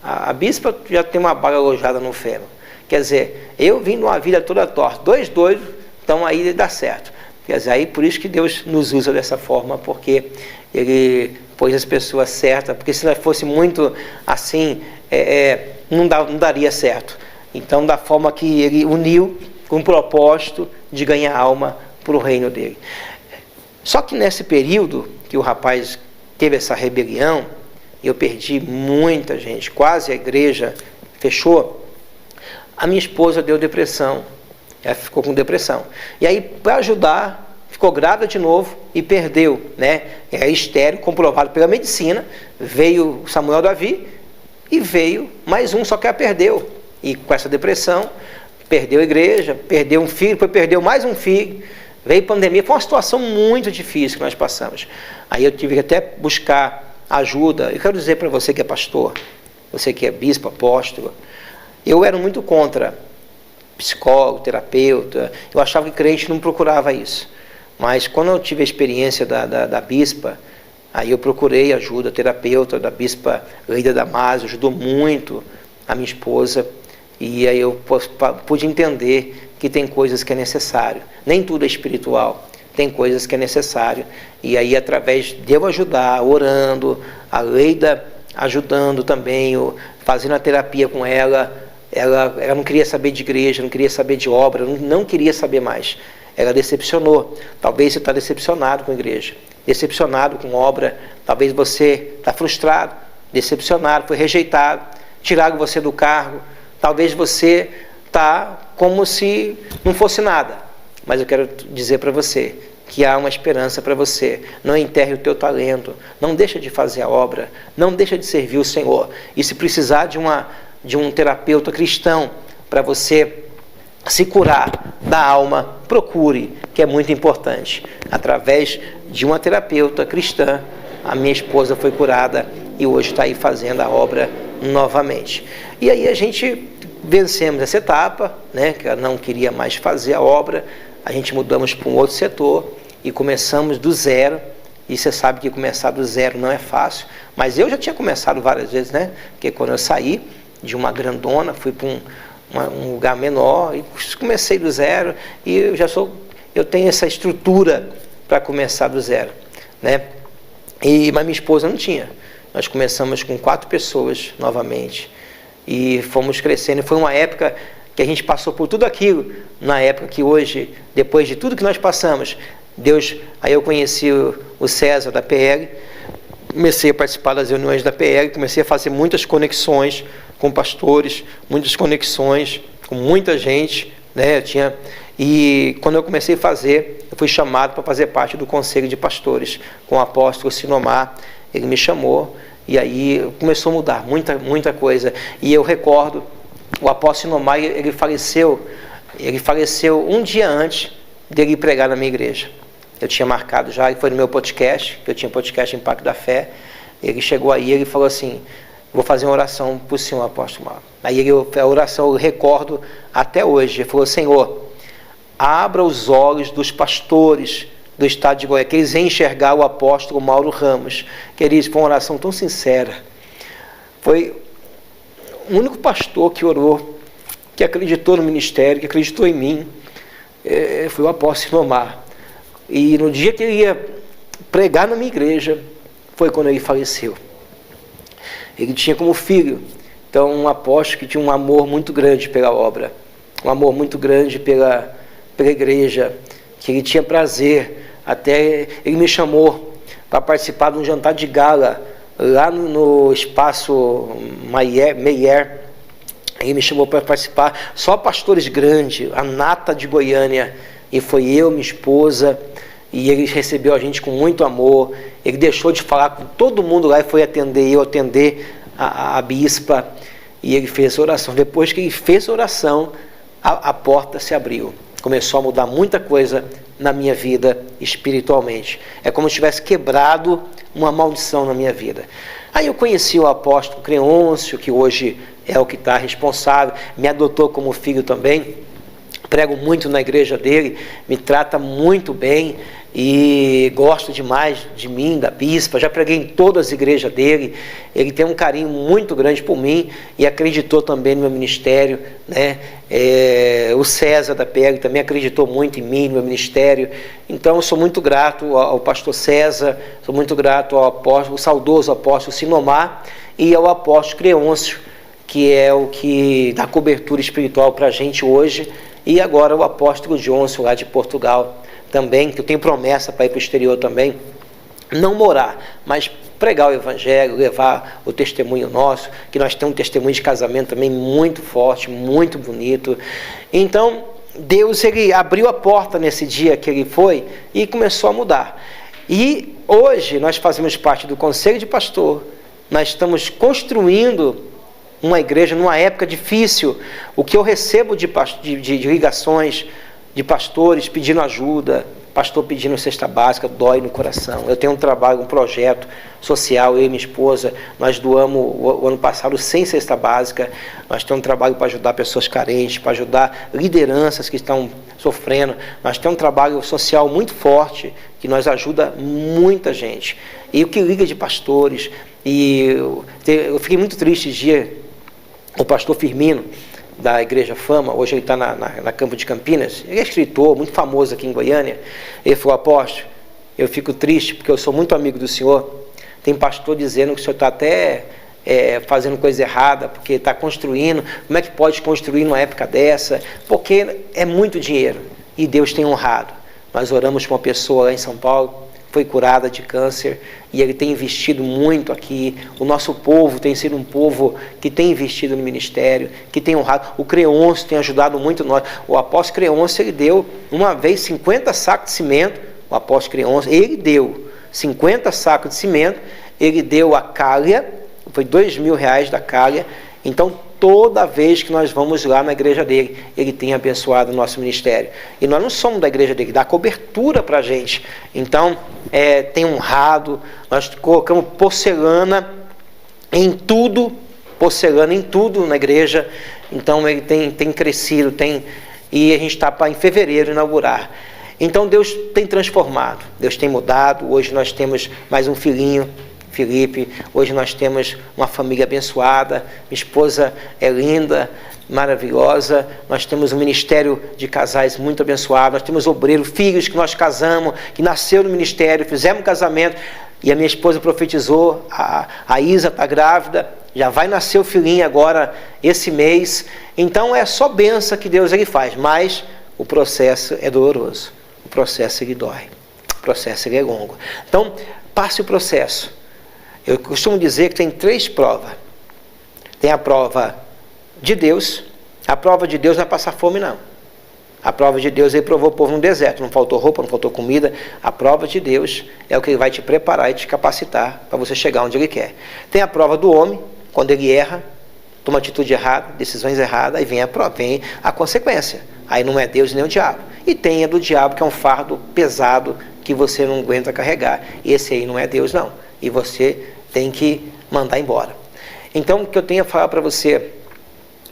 A bispa já tem uma bala alojada no fêmur. Quer dizer, eu vim de uma vida toda torta, 2 doidos, então aí dá certo. Quer dizer, aí por isso que Deus nos usa dessa forma, porque Ele pôs as pessoas certas, porque se nós fosse muito assim, não daria certo. Então, da forma que Ele uniu com o propósito de ganhar alma para o reino dele. Só que nesse período que o rapaz teve essa rebelião, eu perdi muita gente, quase a igreja fechou, a minha esposa deu depressão, ela ficou com depressão. E aí, para ajudar, ficou grávida de novo e perdeu, né? É estéril, comprovado pela medicina, veio Samuel Davi e veio mais um, só que ela perdeu. E com essa depressão, perdeu a igreja, perdeu um filho, depois perdeu mais um filho, veio pandemia, foi uma situação muito difícil que nós passamos. Aí eu tive que até buscar ajuda. Eu quero dizer para você que é pastor, você que é bispo, apóstolo, eu era muito contra psicólogo, terapeuta, eu achava que crente não procurava isso. Mas quando eu tive a experiência da bispa, aí eu procurei ajuda, terapeuta da bispa Leida Damasio, ajudou muito a minha esposa, e aí eu pude entender que tem coisas que é necessário, nem tudo é espiritual, tem coisas que é necessário, e aí através de eu ajudar, orando, a Leida ajudando também, fazendo a terapia com ela não queria saber de igreja, não queria saber de obra, não queria saber mais, ela decepcionou. Talvez você está decepcionado com a igreja, decepcionado com obra, talvez você está frustrado, decepcionado, foi rejeitado, tiraram você do cargo, talvez você está como se não fosse nada. Mas eu quero dizer para você que há uma esperança para você. Não enterre o teu talento, não deixa de fazer a obra, não deixa de servir o Senhor. E se precisar de um terapeuta cristão para você se curar da alma, procure, que é muito importante. Através de uma terapeuta cristã, a minha esposa foi curada e hoje está aí fazendo a obra novamente. E aí a gente vencemos essa etapa, né, que ela não queria mais fazer a obra, a gente mudamos para um outro setor e começamos do zero. E você sabe que começar do zero não é fácil, mas eu já tinha começado várias vezes, né? Porque quando eu saí de uma grandona, fui para um lugar menor e comecei do zero, e eu tenho essa estrutura para começar do zero, né? Mas minha esposa não tinha. Nós começamos com 4 pessoas novamente e fomos crescendo. Foi uma época que a gente passou por tudo aquilo, na época que hoje, depois de tudo que nós passamos, aí eu conheci o César da PL, comecei a participar das reuniões da PL, comecei a fazer muitas conexões com pastores, muitas conexões com muita gente, né? E quando eu comecei a fazer, eu fui chamado para fazer parte do conselho de pastores com o apóstolo Sinomar. Ele me chamou e aí começou a mudar muita coisa. E eu recordo, o apóstolo Sinomar, ele faleceu um dia antes dele pregar na minha igreja. Eu tinha marcado já, ele foi no meu podcast, que eu tinha podcast Impacto da Fé. Ele chegou aí, ele falou assim: vou fazer uma oração para o senhor, apóstolo Mauro. Aí a oração eu recordo até hoje. Ele falou: Senhor, abra os olhos dos pastores do estado de Goiás, que eles enxergar o apóstolo Mauro Ramos. Queridos, foi uma oração tão sincera. Foi o único pastor que orou, que acreditou no ministério, que acreditou em mim, foi o apóstolo Sinomar. E no dia que ele ia pregar na minha igreja, foi quando ele faleceu. Ele tinha como filho, então, um apóstolo que tinha um amor muito grande pela obra, um amor muito grande pela igreja, que ele tinha prazer. Até ele me chamou para participar de um jantar de gala lá no espaço Meyer. Ele me chamou para participar, só pastores grandes, a nata de Goiânia, e foi eu, minha esposa, e ele recebeu a gente com muito amor. Ele deixou de falar com todo mundo lá e foi atender a bispa, e ele fez oração. Depois que ele fez oração, a porta se abriu. Começou a mudar muita coisa na minha vida espiritualmente. É como se tivesse quebrado uma maldição na minha vida. Aí eu conheci o apóstolo Creôncio, que hoje é o que está responsável, me adotou como filho também. Prego muito na igreja dele, me trata muito bem e gosta demais de mim, da bispa. Já preguei em todas as igrejas dele. Ele tem um carinho muito grande por mim e acreditou também no meu ministério, né? O César da PL também acreditou muito em mim, no meu ministério. Então eu sou muito grato ao pastor César, sou muito grato ao saudoso apóstolo Sinomar e ao apóstolo Creôncio, que é o que dá cobertura espiritual para a gente hoje. E agora o apóstolo Johnson, lá de Portugal, também, que eu tenho promessa para ir para o exterior também, não morar, mas pregar o evangelho, levar o testemunho nosso, que nós temos um testemunho de casamento também muito forte, muito bonito. Então, Deus, ele abriu a porta nesse dia que ele foi e começou a mudar. E hoje nós fazemos parte do Conselho de Pastor, nós estamos construindo uma igreja numa época difícil. O que eu recebo de ligações de pastores pedindo ajuda, pastor pedindo cesta básica, dói no coração. Eu tenho um trabalho, um projeto social, eu e minha esposa, nós doamos o ano passado 100 cesta básica. Nós temos um trabalho para ajudar pessoas carentes, para ajudar lideranças que estão sofrendo. Nós temos um trabalho social muito forte, que nós ajuda muita gente. E o que liga de pastores, e eu fiquei muito triste esse dia. O pastor Firmino, da Igreja Fama, hoje ele está na Campo de Campinas, ele é escritor, muito famoso aqui em Goiânia. Ele falou: apóstolo, eu fico triste porque eu sou muito amigo do senhor. Tem pastor dizendo que o senhor está até fazendo coisa errada, porque está construindo. Como é que pode construir numa época dessa? Porque é muito dinheiro e Deus tem honrado. Nós oramos para uma pessoa lá em São Paulo, foi curada de câncer, e ele tem investido muito aqui. O nosso povo tem sido um povo que tem investido no ministério, que tem honrado. O Creôncio tem ajudado muito nós. O apóstolo Creôncio, ele deu uma vez 50 sacos de cimento o apóstolo Creonça, ele deu 50 sacos de cimento, ele deu a calha, foi R$2.000 da calha. Então, toda vez que nós vamos lá na igreja dele, ele tem abençoado o nosso ministério. E nós não somos da igreja dele, dá cobertura para a gente. Então, tem honrado, nós colocamos porcelana em tudo na igreja. Então, ele tem crescido, e a gente está para em fevereiro inaugurar. Então, Deus tem transformado, Deus tem mudado. Hoje nós temos mais um filhinho, Felipe. Hoje nós temos uma família abençoada, minha esposa é linda, maravilhosa. Nós temos um ministério de casais muito abençoado. Nós temos obreiros, filhos que nós casamos, que nasceram no ministério, fizemos um casamento, e a minha esposa profetizou, a Isa está grávida, já vai nascer o filhinho agora esse mês. Então é só bênção que Deus ele faz, mas o processo é doloroso, o processo ele dói, o processo ele é longo. Então passe o processo. Eu costumo dizer que tem 3 provas. Tem a prova de Deus. A prova de Deus não é passar fome, não. A prova de Deus, ele provou o povo no deserto. Não faltou roupa, não faltou comida. A prova de Deus é o que ele vai te preparar e te capacitar para você chegar onde ele quer. Tem a prova do homem, quando ele erra, toma atitude errada, decisões erradas, aí vem a consequência. Aí não é Deus nem o diabo. E tem a do diabo, que é um fardo pesado que você não aguenta carregar. Esse aí não é Deus, não. E você tem que mandar embora. Então, o que eu tenho a falar para você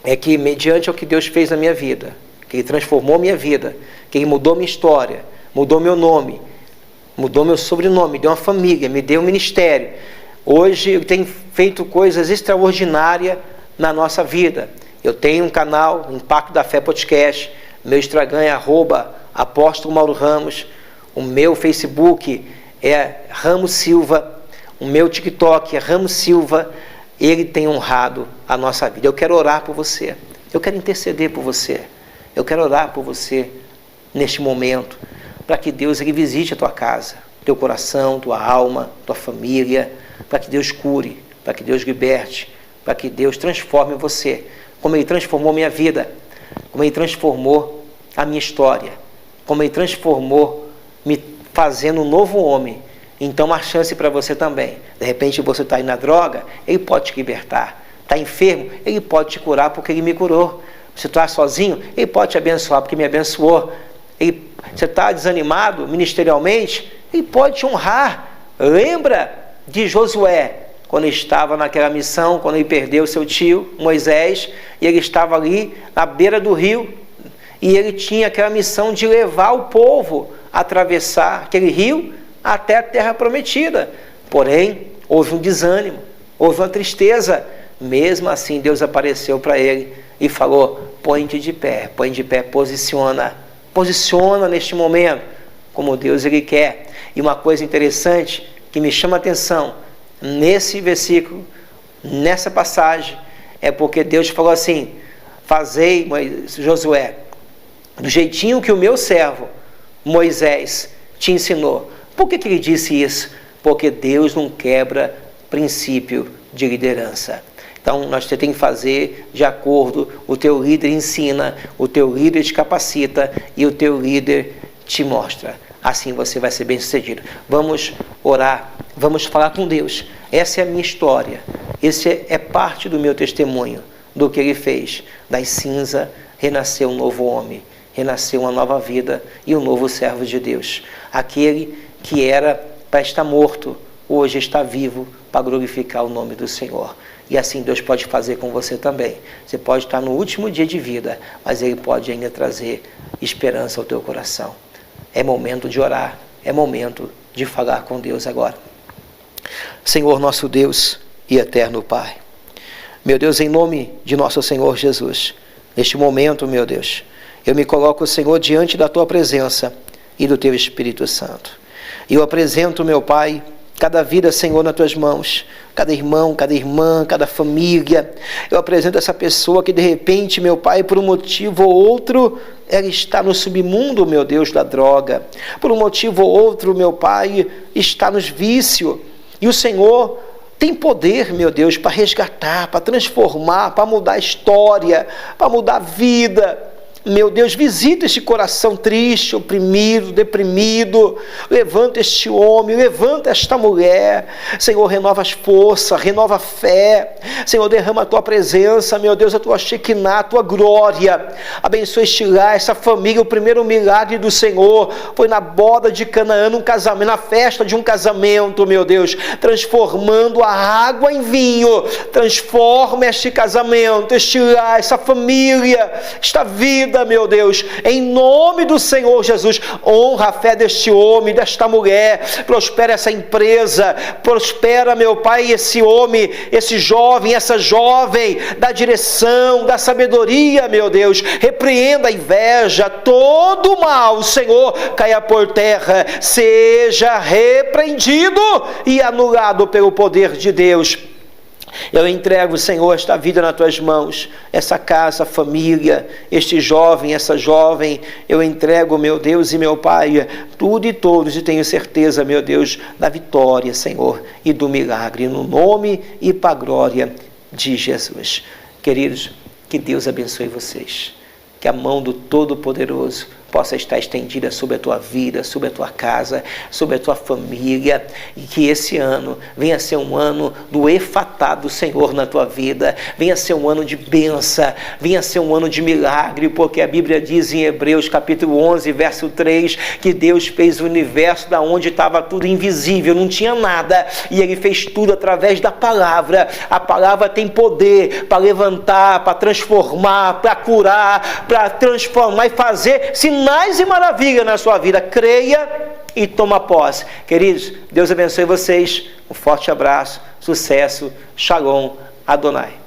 é que, mediante o que Deus fez na minha vida, que Ele transformou minha vida, que Ele mudou minha história, mudou meu nome, mudou meu sobrenome, me deu uma família, me deu um ministério. Hoje eu tenho feito coisas extraordinárias na nossa vida. Eu tenho um canal, Impacto da Fé Podcast, meu Instagram é @apóstolo Mauro Ramos, o meu Facebook é Ramos Silva, o meu TikTok é Ramos Silva. Ele tem honrado a nossa vida. Eu quero orar por você, eu quero interceder por você, eu quero orar por você neste momento, para que Deus ele visite a tua casa, teu coração, tua alma, tua família, para que Deus cure, para que Deus liberte, para que Deus transforme você, como Ele transformou minha vida, como Ele transformou a minha história, como Ele transformou, me fazendo um novo homem. Então, uma chance para você também. De repente, você está aí na droga, Ele pode te libertar. Está enfermo, Ele pode te curar, porque Ele me curou. Você está sozinho, Ele pode te abençoar, porque me abençoou. Você está desanimado ministerialmente, Ele pode te honrar. Lembra de Josué, quando estava naquela missão, quando ele perdeu seu tio, Moisés, e ele estava ali na beira do rio, e ele tinha aquela missão de levar o povo a atravessar aquele rio até a terra prometida. Porém, houve um desânimo, houve uma tristeza. Mesmo assim, Deus apareceu para ele e falou: põe-te de pé, posiciona neste momento, como Deus ele quer. E uma coisa interessante que me chama a atenção nesse versículo, nessa passagem, é porque Deus falou assim: fazei, Josué, do jeitinho que o meu servo Moisés te ensinou. Por que ele disse isso? Porque Deus não quebra princípio de liderança. Então, nós temos que fazer de acordo, o teu líder ensina, o teu líder te capacita e o teu líder te mostra. Assim você vai ser bem sucedido. Vamos orar, vamos falar com Deus. Essa é a minha história, esse é parte do meu testemunho, do que Ele fez. Das cinzas renasceu um novo homem, renasceu uma nova vida e um novo servo de Deus. Aquele que era para estar morto, hoje está vivo para glorificar o nome do Senhor. E assim Deus pode fazer com você também. Você pode estar no último dia de vida, mas Ele pode ainda trazer esperança ao teu coração. É momento de orar, é momento de falar com Deus agora. Senhor nosso Deus e eterno Pai, meu Deus, em nome de nosso Senhor Jesus, neste momento, meu Deus, eu me coloco, Senhor, diante da Tua presença e do Teu Espírito Santo. E eu apresento, meu Pai, cada vida, Senhor, nas Tuas mãos, cada irmão, cada irmã, cada família. Eu apresento essa pessoa que de repente, meu Pai, por um motivo ou outro, ela está no submundo, meu Deus, da droga. Por um motivo ou outro, meu Pai, está nos vícios. E o Senhor tem poder, meu Deus, para resgatar, para transformar, para mudar a história, para mudar a vida. Meu Deus, visita este coração triste, oprimido, deprimido. Levanta este homem, levanta esta mulher. Senhor, renova as forças, renova a fé. Senhor, derrama a tua presença, meu Deus, a tua Shekinah, a tua glória. Abençoa este lar, essa família. O primeiro milagre do Senhor foi na boda de Canaã, num casamento, na festa de um casamento, meu Deus, transformando a água em vinho. Transforma este casamento, este lar, essa família, esta vida, meu Deus, em nome do Senhor Jesus. Honra a fé deste homem, desta mulher, prospera essa empresa, prospera, meu Pai, esse homem, esse jovem, essa jovem, da direção, da sabedoria, meu Deus. Repreenda a inveja, todo o mal, Senhor, caia por terra, seja repreendido e anulado pelo poder de Deus. Eu entrego, Senhor, esta vida nas tuas mãos, essa casa, família, este jovem, essa jovem, eu entrego, meu Deus e meu Pai, tudo e todos, e tenho certeza, meu Deus, da vitória, Senhor, e do milagre, no nome e para a glória de Jesus. Queridos, que Deus abençoe vocês, que a mão do Todo-Poderoso possa estar estendida sobre a tua vida, sobre a tua casa, sobre a tua família, e que esse ano venha ser um ano do efatá do Senhor na tua vida, venha ser um ano de bênção, venha ser um ano de milagre, porque a Bíblia diz em Hebreus capítulo 11, verso 3, que Deus fez o universo da onde estava tudo invisível, não tinha nada, e Ele fez tudo através da palavra. A palavra tem poder para levantar, para transformar, para curar, para transformar e fazer sinais e maravilha na sua vida. Creia e toma posse. Queridos, Deus abençoe vocês. Um forte abraço, sucesso, shalom, Adonai.